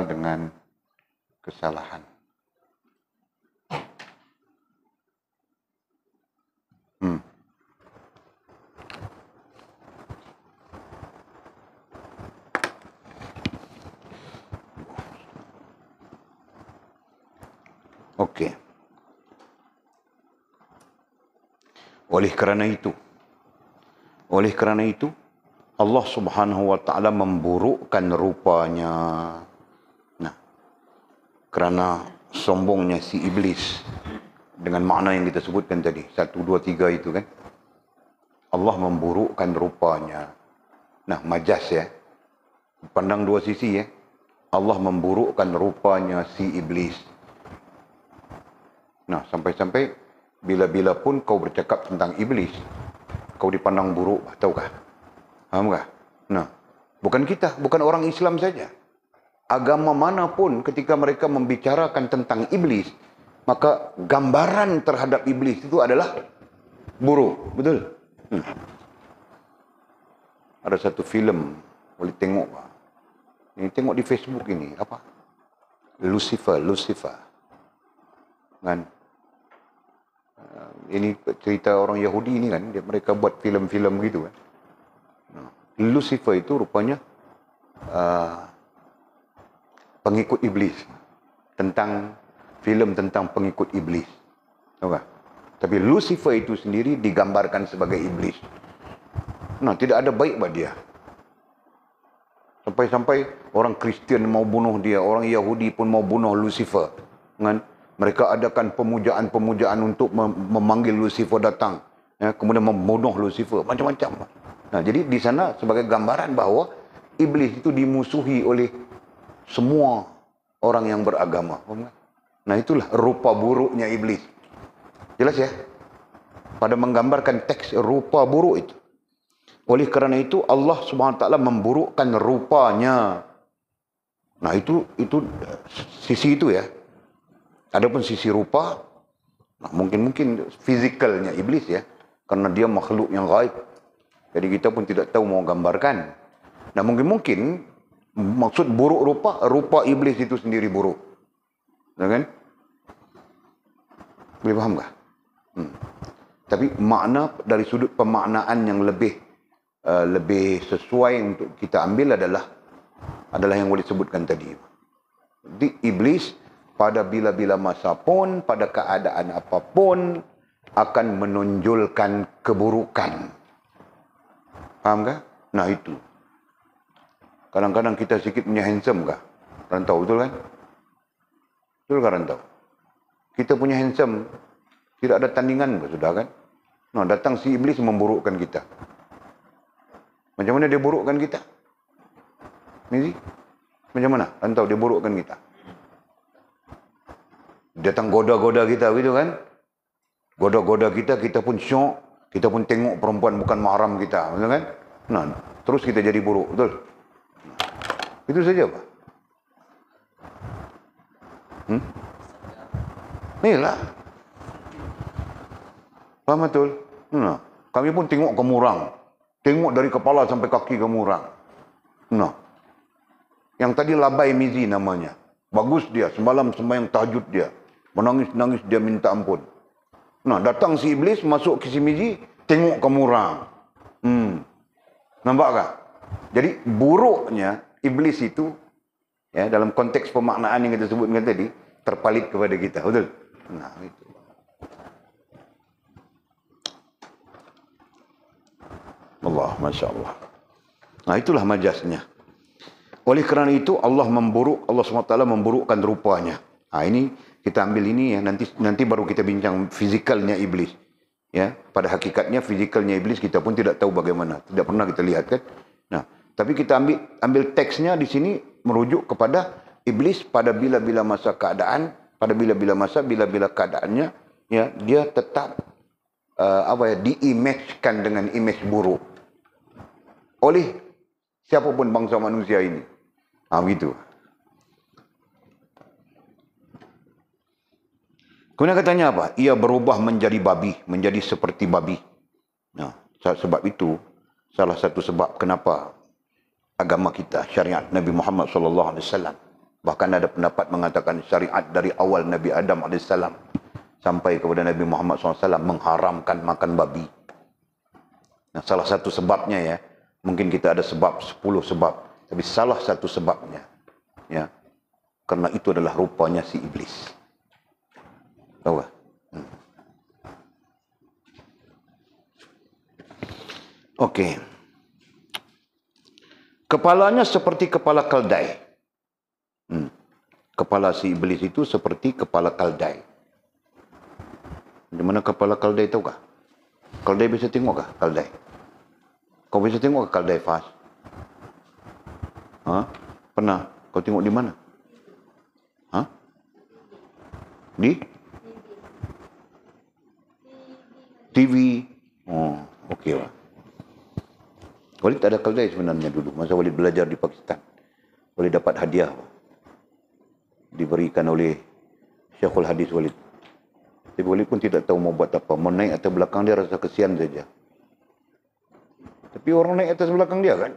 dengan kesalahan. Okey. Oleh kerana itu, Allah Subhanahu wa taala memburukkan rupanya. Nah, kerana sombongnya si iblis dengan makna yang kita sebutkan tadi, 1 2 3 itu kan. Allah memburukkan rupanya. Nah, majas ya. Pandang dua sisi ya. Allah memburukkan rupanya si iblis. Nah, sampai-sampai bila-bila pun kau bercakap tentang iblis, kau dipandang buruk, tahukah? Fahamkah? Nah, bukan kita, bukan orang Islam saja. Agama manapun ketika mereka membicarakan tentang iblis, maka gambaran terhadap iblis itu adalah buruk. Betul? Ada satu filem, boleh tengok. Ini tengok di Facebook ini, apa? Lucifer. Kan? Ini cerita orang Yahudi ini kan, mereka buat filem-filem gitu kan. Lucifer itu rupanya pengikut iblis. Filem tentang pengikut iblis. Tahu tak? Tapi Lucifer itu sendiri digambarkan sebagai iblis. Nah, tidak ada baik buat dia. Sampai-sampai orang Kristian mau bunuh dia, orang Yahudi pun mau bunuh Lucifer. Kan? Mereka adakan pemujaan untuk memanggil Lucifer datang. Ya, kemudian membunuh Lucifer. Macam-macam. Nah, jadi di sana sebagai gambaran bahawa iblis itu dimusuhi oleh semua orang yang beragama. Nah, itulah rupa buruknya iblis. Jelas ya? Pada menggambarkan teks rupa buruk itu. Oleh kerana itu Allah SWT memburukkan rupanya. Nah, itu sisi itu ya. Adapun sisi rupa, nah mungkin fizikalnya iblis ya, karena dia makhluk yang gaib. Jadi kita pun tidak tahu mau gambarkan. Nah, mungkin maksud buruk rupa iblis itu sendiri buruk. Ya kan? Boleh faham tak? Tapi makna dari sudut pemaknaan yang lebih sesuai untuk kita ambil adalah yang boleh sebutkan tadi. Jadi iblis pada bila-bila masa pun, pada keadaan apapun, akan menonjolkan keburukan. Faham kah? Nah, itu. Kadang-kadang kita sikit punya handsome kah? Rantau, betul kan? Betul kan rantau? Kita punya handsome, tidak ada tandingan kah sudah kan? Nah, datang si iblis memburukkan kita. Macam mana dia burukkan kita? Ini macam mana? Rantau dia burukkan kita. Datang goda-goda kita gitu kan. Goda-goda kita pun syok. Kita pun tengok perempuan bukan mahram kita. Betul kan? Nah, terus kita jadi buruk. Betul? Itu saja Pak. Inilah. Faham betul? Nah, kami pun tengok kamu orang. Tengok dari kepala sampai kaki kamu orang. Nah. Yang tadi Labai Mizi namanya. Bagus dia. Semalam sembahyang tahajud dia. Menangis-nangis dia minta ampun. Nah, datang si iblis masuk ke si Mizi. Tengok kamu orang. Nampak tak? Jadi buruknya iblis itu, ya, dalam konteks pemaknaan yang kita sebutkan tadi, terpalit kepada kita. Betul? Nah, itu. Allah, Masya Allah. Nah, itulah majasnya. Oleh kerana itu, Allah SWT memburukkan rupanya. Nah, ini, kita ambil ini ya, nanti baru kita bincang fizikalnya iblis. Ya, pada hakikatnya fizikalnya iblis kita pun tidak tahu bagaimana. Tidak pernah kita lihat kan. Nah, tapi kita ambil teksnya di sini merujuk kepada iblis pada bila-bila masa keadaan, pada bila-bila masa, bila-bila keadaannya, ya, dia tetap diimagekan dengan image buruk oleh siapapun bangsa manusia ini. Begitu. Kemudian katanya apa? Ia berubah menjadi babi, menjadi seperti babi. Nah, sebab itu salah satu sebab kenapa agama kita, syariat Nabi Muhammad SAW, bahkan ada pendapat mengatakan syariat dari awal Nabi Adam AS sampai kepada Nabi Muhammad SAW mengharamkan makan babi. Nah, salah satu sebabnya ya, mungkin kita ada sebab 10 sebab, tapi salah satu sebabnya ya, karena itu adalah rupanya si iblis. Tahu tak? Okey. Kepalanya seperti kepala keldai. Kepala si iblis itu seperti kepala keldai. Di mana kepala keldai tahu kah? Keldai bisa tengok kah? Keldai. Kau bisa tengok kah keldai Fas? Pernah? Kau tengok di mana? Di? TV. Oh, okey lah. Walid ada keldai sebenarnya dulu. Masa Walid belajar di Pakistan. Walid dapat hadiah. Diberikan oleh Syekhul Hadis Walid. Tapi Walid pun tidak tahu mau buat apa. Mau naik atas belakang dia rasa kesian saja. Tapi orang naik atas belakang dia kan.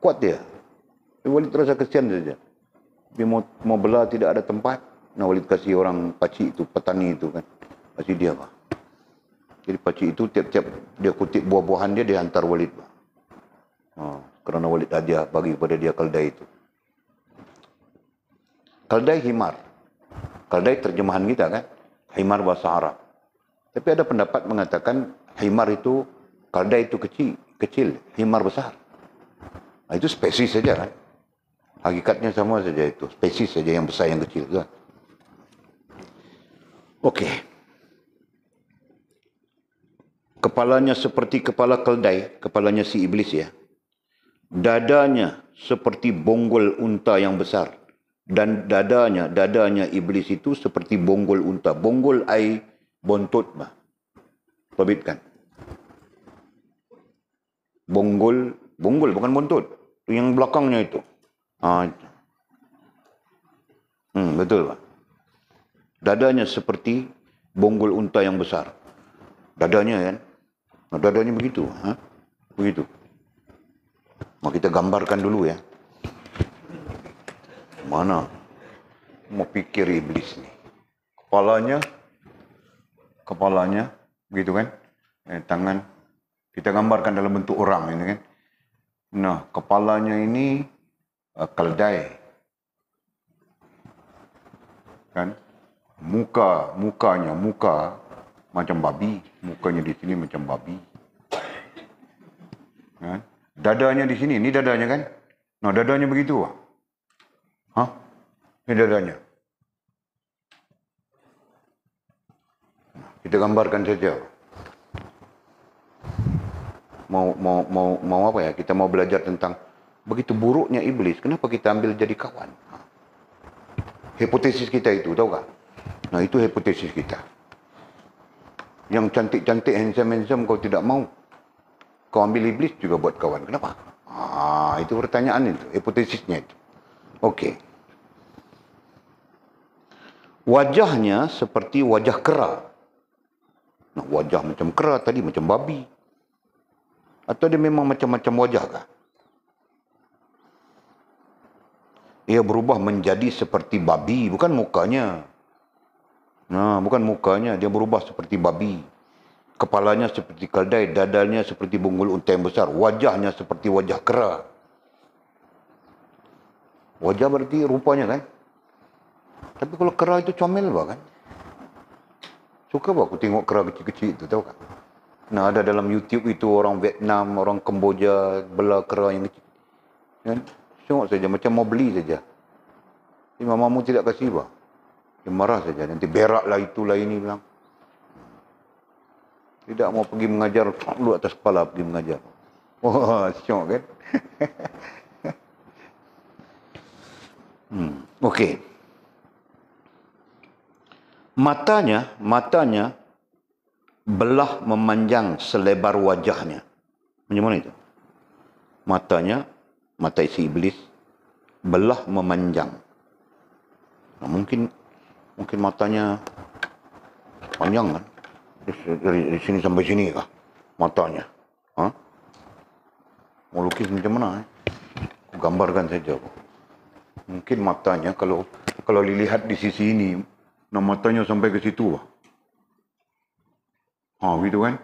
Kuat dia. Tapi Walid rasa kesian saja. Tapi mau belah tidak ada tempat. Nah, Walid kasih orang pakcik itu, petani itu kan. Kasih dia apa. Jadi pakcik itu tiap-tiap dia kutip buah-buahan dia hantar Walid. Kerana Walid hadiah bagi kepada dia keldai itu. Keldai himar. Keldai terjemahan kita kan. Himar bahasa Arab. Tapi ada pendapat mengatakan himar itu, keldai itu kecil. Himar besar. Nah, itu spesies saja kan. Hakikatnya sama saja itu. Spesies saja yang besar yang kecil kan. Okey. Kepalanya seperti kepala keldai, kepalanya si iblis ya. Dadanya seperti bonggol unta yang besar. Dan dadanya iblis itu seperti bonggol unta. Bonggol ai bontot bah. Perbitkan. Bonggol bukan bontot. Yang belakangnya itu. Betul bah. Dadanya seperti bonggol unta yang besar. Dadanya kan. Nah, dadanya begitu. Begitu. Mau kita gambarkan dulu ya. Mana? Mau pikir iblis ni. Kepalanya, begitu kan? Tangan. Kita gambarkan dalam bentuk orang ini kan. Nah, kepalanya ini keldai. Kan? Muka macam babi. Mukanya di sini macam babi. Kan? Dadanya di sini. Ini dadanya kan? Nah, dadanya begitu. Ini dadanya. Kita gambarkan saja. Mau apa ya? Kita mau belajar tentang begitu buruknya iblis. Kenapa kita ambil jadi kawan? Hipotesis kita itu, tahu tak? Nah, itu hipotesis kita. Yang cantik-cantik, handsome kau tidak mau. Kau ambil iblis juga buat kawan. Kenapa? Itu pertanyaan itu. Hipotesisnya itu. Okey. Wajahnya seperti wajah kera. Nah, wajah macam kera tadi macam babi. Atau dia memang macam-macam wajah kah? Ia berubah menjadi seperti babi, bukan mukanya. Nah, bukan mukanya, dia berubah seperti babi. Kepalanya seperti keldai, dadanya seperti bunggul unta yang besar, wajahnya seperti wajah kera. Wajah berarti rupanya kan? Tapi kalau kera itu comel bah kan? Suka bah aku tengok kera kecil-kecil itu, tahu kan? Nah, ada dalam YouTube itu orang Vietnam, orang Kemboja belah kera yang kecil. Kan? Tengok saja, macam mau beli saja. Tapi mamamu tidak kasih bah. Dia marah saja, nanti berak lah itulah ini bilang. Tidak mau pergi mengajar, lu atas kepala pergi mengajar. Wah, syok kan? Okey. Matanya belah memanjang selebar wajahnya. Macam mana itu? Matanya, mata isi iblis, belah memanjang. Nah, mungkin matanya panjang kan? Dari sini sampai sini kah? Matanya. Ha? Mau lukis macam mana? Aku gambarkan saja. Mungkin matanya kalau dilihat di sisi ini, nah matanya sampai ke situ. Gitu kan?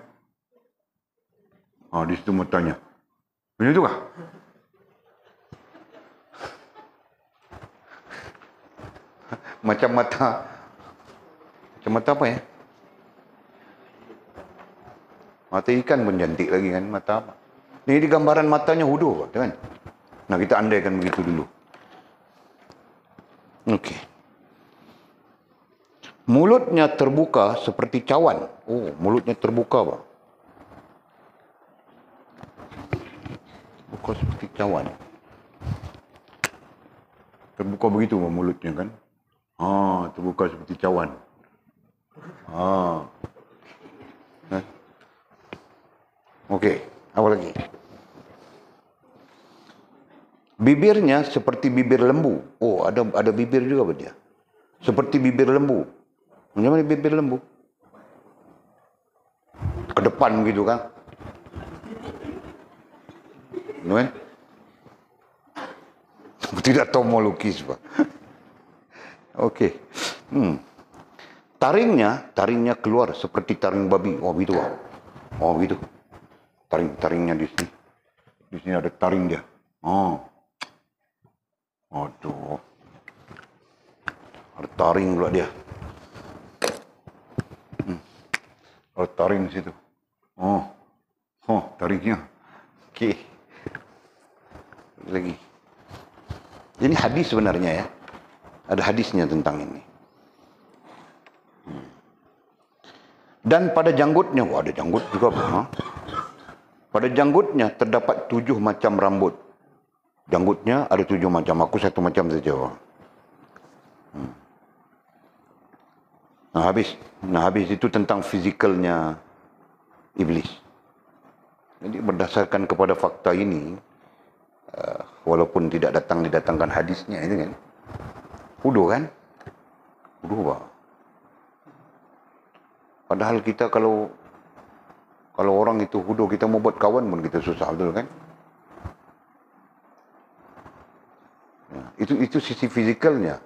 Di situ matanya. Macam itu kah? Macam mata apa ya? Mata ikan pun cantik lagi kan, mata apa? Ini di gambaran matanya hudu kan? Nah, kita andaikan begitu dulu. Okey. Mulutnya terbuka seperti cawan. Oh, mulutnya terbuka bah. Terbuka seperti cawan. Terbuka begitu bah mulutnya kan? Terbuka seperti cawan. Okey, apa lagi? Bibirnya seperti bibir lembu. Oh, ada bibir juga pada dia. Seperti bibir lembu. Macam mana bibir lembu? Ke depan begitu kan? Kan? Tidak tahu mau lukis pak. Okey. Taringnya keluar seperti taring babi. Oh, begitu pak. Oh, begitu. Taringnya di sini. Di sini ada taring dia. Aduh. Ada taring pula dia. Ada taring di situ. Taringnya. Okey. Lagi. Ini hadis sebenarnya ya. Ada hadisnya tentang ini. Dan pada janggutnya, ada janggut juga. Pada janggutnya terdapat 7 macam rambut. Janggutnya ada 7 macam. Aku 1 macam saja. Nah, habis itu tentang fizikalnya iblis. Jadi berdasarkan kepada fakta ini, walaupun tidak didatangkan hadisnya itu kan, hudu kan? Hudu bah. Padahal kita kalau orang itu hudu, kita mau buat kawan pun kita susah, betul kan? Itu sisi fizikalnya.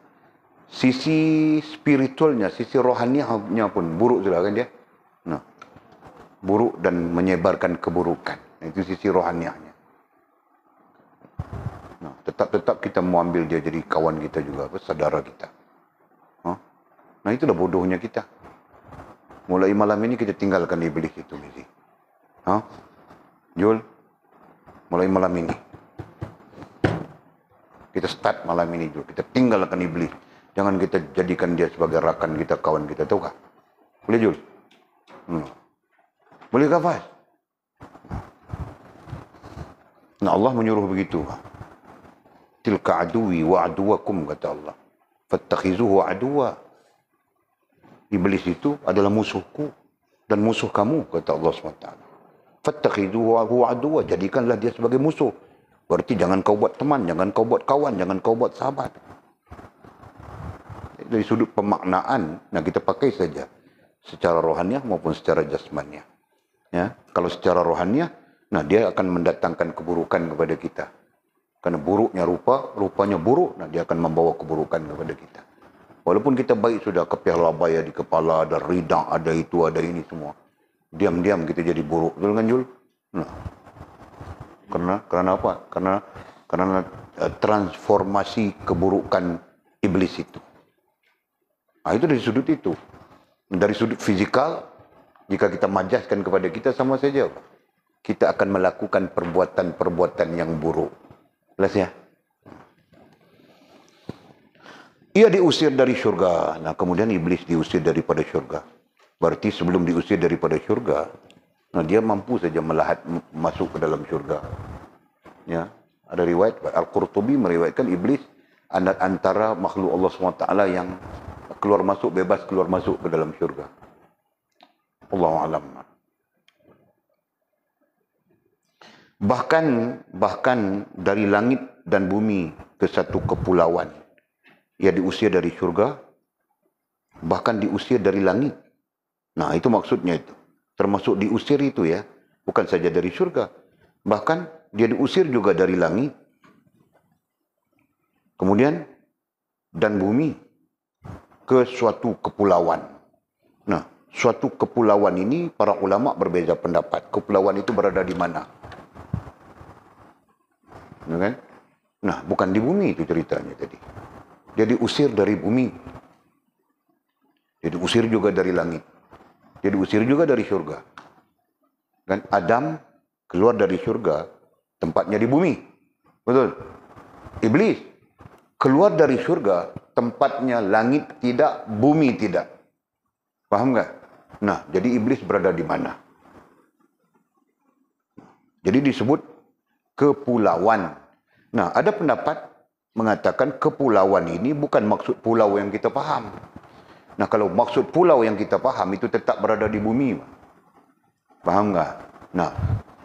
Sisi spiritualnya, sisi rohaniahnya pun buruk sudah kan dia. Nah, buruk dan menyebarkan keburukan. Itu sisi rohaniahnya. Nah, tetap kita mau ambil dia jadi kawan kita juga, saudara kita. Nah, itulah bodohnya kita. Mulai malam ini kita tinggalkan iblis itu, Mizi. Jul, mulai malam ini. Kita start malam ini, Jul. Kita tinggalkan iblis. Jangan kita jadikan dia sebagai rakan kita, kawan kita. Tahu kah? Boleh, Jul? Boleh kah, Faiz? Nah, Allah menyuruh begitu. Tilka aduwi wa aduwakum, kata Allah. Fattakhizuhu aduwa. Iblis itu adalah musuhku dan musuh kamu, kata Allah SWT. Fattakhizuhu aduwa. Jadikanlah dia sebagai musuh. Berarti jangan kau buat teman, jangan kau buat kawan, jangan kau buat sahabat. dari sudut pemaknaan, nah kita pakai saja secara rohaniah maupun secara jasmaniah. Ya, kalau secara rohaniah, nah dia akan mendatangkan keburukan kepada kita. Karena buruknya rupanya buruk, nah dia akan membawa keburukan kepada kita. Walaupun kita baik sudah kepialabaya di kepala, ada ridak, ada itu, ada ini semua. Diam-diam kita jadi buruk. Betul kan Jul? Nah, karena apa? Karena transformasi keburukan iblis itu. Nah, itu dari sudut itu. Dari sudut fizikal, jika kita majaskan kepada kita sama saja. Kita akan melakukan perbuatan-perbuatan yang buruk. Jelas ya? Ia diusir dari syurga. Nah, kemudian iblis diusir daripada syurga. Berarti sebelum diusir daripada syurga, nah dia mampu saja melahat masuk ke dalam syurga. Ya, ada riwayat Al-Qurtubi meriwayatkan iblis antara makhluk Allah SWT yang keluar masuk bebas keluar masuk ke dalam syurga. Allahu a'lam. Bahkan dari langit dan bumi ke satu kepulauan, ia diusir dari syurga, bahkan diusir dari langit. Nah, itu maksudnya itu. Termasuk diusir itu ya, bukan saja dari syurga. Bahkan dia diusir juga dari langit. Kemudian dan bumi ke suatu kepulauan. Nah, suatu kepulauan ini para ulama berbeza pendapat. Kepulauan itu berada di mana? Kan? Nah, bukan di bumi itu ceritanya tadi. Dia diusir dari bumi. Dia diusir juga dari langit. Dia diusir juga dari syurga. Dan Adam keluar dari syurga, tempatnya di bumi. Betul? Iblis keluar dari syurga, tempatnya langit tidak, bumi tidak. Paham nggak? Nah, jadi iblis berada di mana? Jadi disebut kepulauan. Nah, ada pendapat mengatakan kepulauan ini bukan maksud pulau yang kita faham. Nah, kalau maksud pulau yang kita faham itu tetap berada di bumi. Faham nggak? Nah,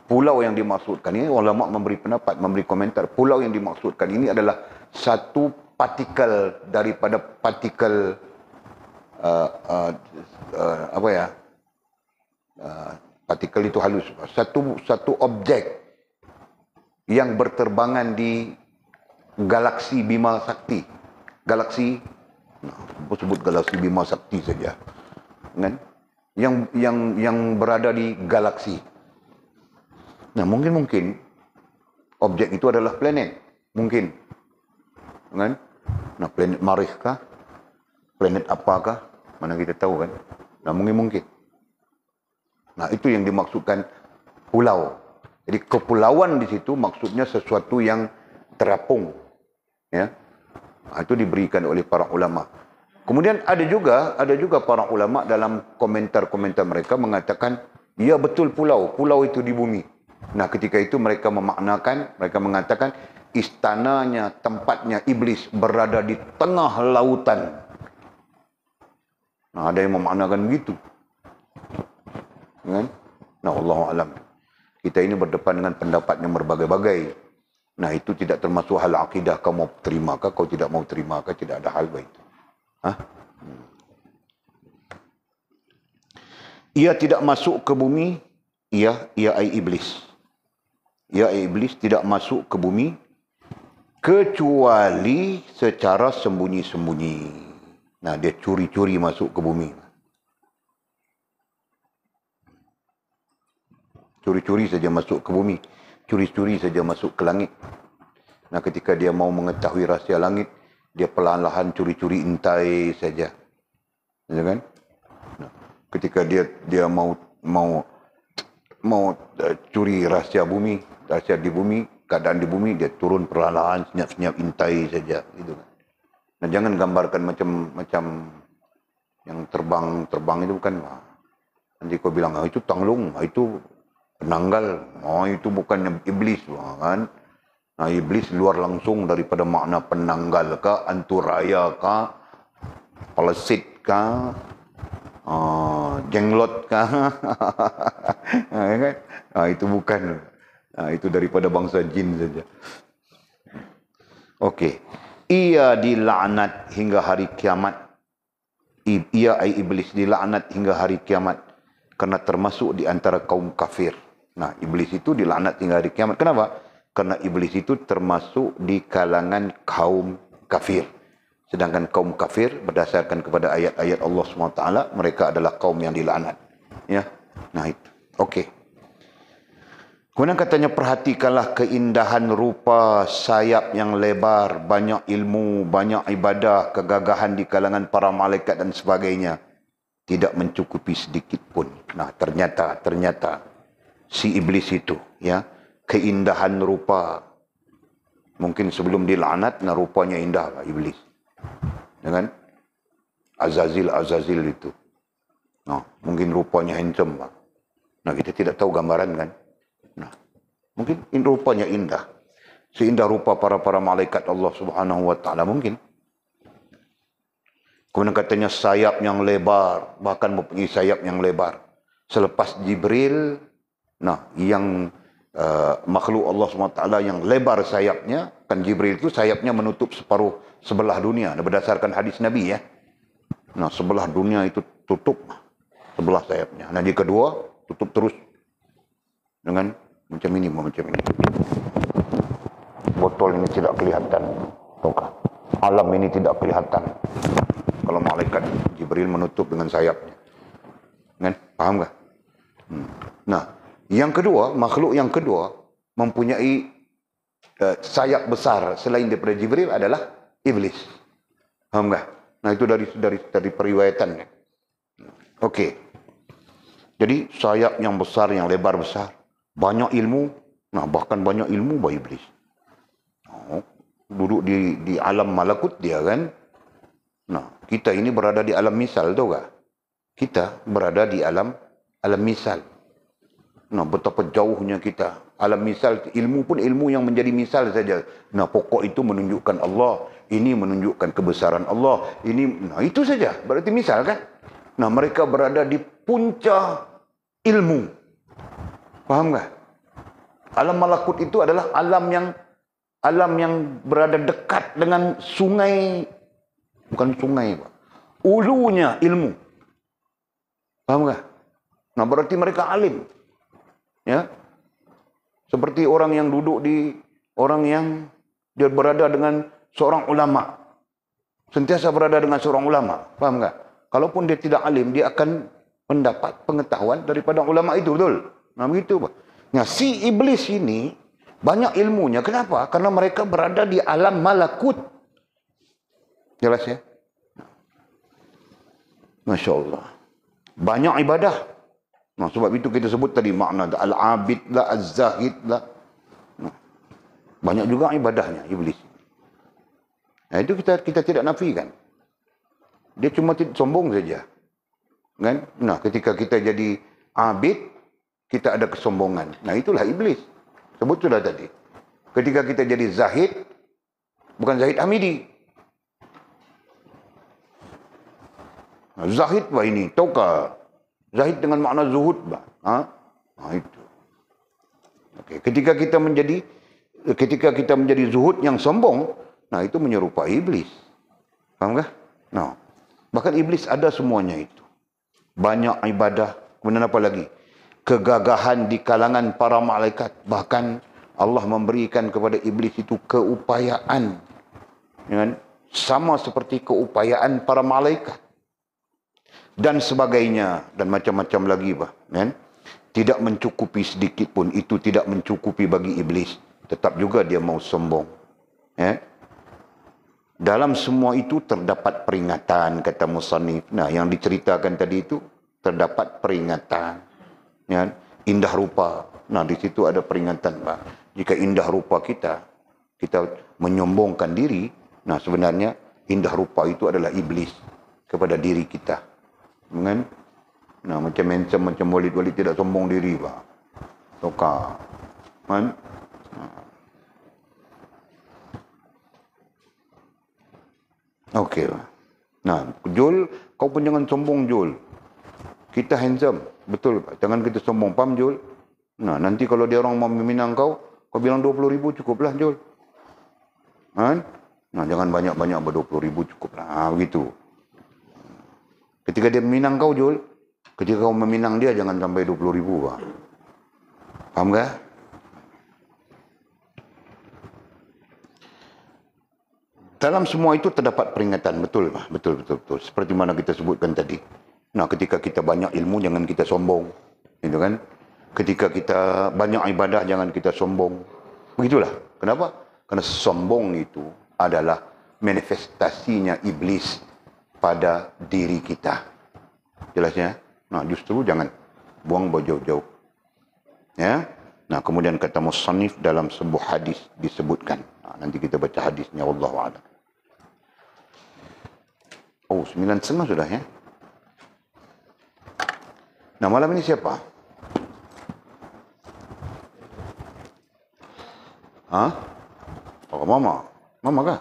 pulau yang dimaksudkan ini, ulama memberi pendapat, memberi komentar. Pulau yang dimaksudkan ini adalah satu partikel daripada partikel partikel itu halus. Satu objek yang berterbangan di galaksi Bima Sakti. Galaksi, nah, sebut galaksi Bima Sakti saja. Kan? Yang berada di galaksi. Nah, mungkin objek itu adalah planet. Mungkin. Kan? Nah, planet Marikh kah? Planet apakah? Mana kita tahu kan? Nah, mungkin. Nah, itu yang dimaksudkan pulau. Jadi kepulauan di situ maksudnya sesuatu yang terapung. Ya. Nah, itu diberikan oleh para ulama. Kemudian ada juga para ulama dalam komentar-komentar mereka mengatakan, ya betul pulau itu di bumi. Nah, ketika itu mereka mengatakan istananya, tempatnya iblis berada di tengah lautan. Nah, ada yang memaknakan begitu. Kan? Nah, Allahu a'lam. Kita ini berdepan dengan pendapat yang berbagai-bagai. Nah, itu tidak termasuk hal akidah. Kau mau terima kah? Kau tidak mau terima kah? Tidak ada hal begitu. Hah? Ia tidak masuk ke bumi. Ia ai iblis. Ia ai iblis tidak masuk ke bumi kecuali secara sembunyi-sembunyi. Nah, dia curi-curi masuk ke bumi. Curi-curi saja masuk ke bumi. Curi-curi saja masuk ke langit. Nah, ketika dia mau mengetahui rahsia langit, dia perlahan-lahan curi-curi intai saja. Ya kan? Nah, ketika dia mau curi rahsia bumi, rahsia di bumi, keadaan di bumi, dia turun perlahan-lahan, senyap-senyap intai saja. Gitu kan? Nah, jangan gambarkan macam yang terbang itu bukan. Nanti kau bilang, itu tanglung, itu penanggal, itu bukannya iblis, kan? Nah, iblis luar langsung daripada makna penanggal kah, anturaya kah, pelesit kah, jenglot kah, nah, itu bukan. Nah, itu daripada bangsa jin saja. Okey. Ia dilaknat hingga hari kiamat. Ia ai iblis dilaknat hingga hari kiamat karena termasuk di antara kaum kafir. Nah, iblis itu dilaknat hingga hari kiamat. Kenapa? Karena iblis itu termasuk di kalangan kaum kafir. Sedangkan kaum kafir berdasarkan kepada ayat-ayat Allah SWT, mereka adalah kaum yang dilaknat. Ya. Nah, itu. Okey. Kemudian katanya, perhatikanlah keindahan rupa sayap yang lebar, banyak ilmu, banyak ibadah, kegagahan di kalangan para malaikat dan sebagainya. Tidak mencukupi sedikit pun. Nah, ternyata si iblis itu, ya, keindahan rupa. Mungkin sebelum dilaknat, nah rupanya indah lah iblis. Dengan Azazil itu. Nah, mungkin rupanya handsome lah. Nah, kita tidak tahu gambaran kan. Nah, mungkin rupanya indah. Seindah rupa para malaikat Allah Subhanahu wa taala mungkin. Kemudian katanya sayap yang lebar, bahkan mempunyai sayap yang lebar. Selepas Jibril, nah yang makhluk Allah SWT yang lebar sayapnya, kan Jibril itu sayapnya menutup separuh sebelah dunia. Berdasarkan hadis Nabi ya. Nah, sebelah dunia itu tutup sebelah sayapnya. Nah, di kedua tutup terus dengan macam ini. Botol ini tidak kelihatan. Tuh, alam ini tidak kelihatan. Kalau malaikat Jibril menutup dengan sayapnya. Kan? Paham tak? Nah, yang kedua, makhluk yang kedua mempunyai sayap besar selain daripada Jibril adalah iblis. Paham tak? Nah, itu dari periwayatannya. Okey. Jadi sayap yang besar, yang lebar besar, banyak ilmu. Nah, bahkan banyak ilmu bagi iblis. Duduk di alam malakut dia kan. Nah, kita ini berada di alam misal, tahu tak? Kita berada di alam misal. Nah, betapa jauhnya kita. Alam misal, ilmu pun ilmu yang menjadi misal saja. Nah, pokok itu menunjukkan Allah. Ini menunjukkan kebesaran Allah. Nah, itu saja. Berarti misal kan? Nah, mereka berada di puncak ilmu. Faham tak? Alam malakut itu adalah alam yang berada dekat dengan sungai. Bukan sungai, Pak. Ulunya ilmu. Faham tak? Nah, berarti mereka alim. Ya. Seperti orang yang duduk orang yang dia berada dengan seorang ulama. Sentiasa berada dengan seorang ulama. Faham tak? Kalaupun dia tidak alim, dia akan mendapat pengetahuan daripada ulama itu, betul? Nah, begitu, Pak. Nah, si iblis ini banyak ilmunya. Kenapa? Karena mereka berada di alam malakut. Jelas ya? Masya Allah. Banyak ibadah. Nah, sebab itu kita sebut tadi makna al-abid lah, az-zahid lah. Nah, banyak juga ibadahnya iblis. Nah, itu kita tidak nafikan. Dia cuma sombong saja. Kan? Nah, ketika kita jadi abid, kita ada kesombongan. Nah, itulah iblis. Sebut sudah tadi. Ketika kita jadi zahid, bukan zahid Hamidi. Nah, zahid bah ini, taukah? Zahid dengan makna zuhud bah. Nah, itu. Okey, ketika kita menjadi zuhud yang sombong, nah itu menyerupai iblis. Faham kah? Nah, bahkan iblis ada semuanya itu. Banyak ibadah, kemudian apa lagi? Kegagahan di kalangan para malaikat. Bahkan Allah memberikan kepada iblis itu keupayaan. Ya, sama seperti keupayaan para malaikat. Dan sebagainya. Dan macam-macam lagi. Ya. Tidak mencukupi sedikit pun. Itu tidak mencukupi bagi iblis. Tetap juga dia mau sombong. Ya. Dalam semua itu terdapat peringatan, kata musannif. Nah, yang diceritakan tadi itu terdapat peringatan. Ya, indah rupa. Nah, di situ ada peringatan, Pak. Jika indah rupa kita menyombongkan diri, nah sebenarnya indah rupa itu adalah iblis kepada diri kita. Kan? Nah, macam handsome, macam Walid tidak sombong diri, Pak. Tokar. Kan? Okey. Nah, Jul, kau pun jangan sombong, Jul. Kita handsome. Betul, Pak. Jangan kita sombong. Paham, Jul? Nah, nanti kalau dia orang mau meminang kau bilang 20,000 cukuplah, Jul. Kan? Nah, jangan banyak-banyak, 20,000 cukuplah. Begitu. Ketika dia meminang kau, Jul, ketika kau meminang dia, jangan sampai 20.000. Faham tak? Dalam semua itu terdapat peringatan. Betul. Seperti mana kita sebutkan tadi. Nah, ketika kita banyak ilmu, jangan kita sombong. Gitu kan? Ketika kita banyak ibadah, jangan kita sombong. Begitulah. Kenapa? Karena sombong itu adalah manifestasinya iblis pada diri kita. Jelasnya? Nah, justru jangan buang jauh-jauh. Ya. Nah, kemudian kata musannif dalam sebuah hadis disebutkan. Nah, nanti kita baca hadisnya, wallahu a'lam. Oh, 9:30 sudah ya. Nah, malam ini siapa? Hah? Oh, Mama. Mama kah?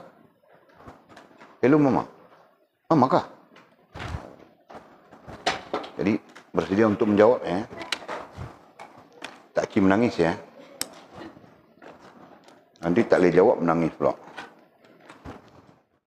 Hello, Mama. Mama kah? Jadi, bersedia untuk menjawab ya. Tak Cik menangis ya. Nanti tak boleh jawab, menangis pula.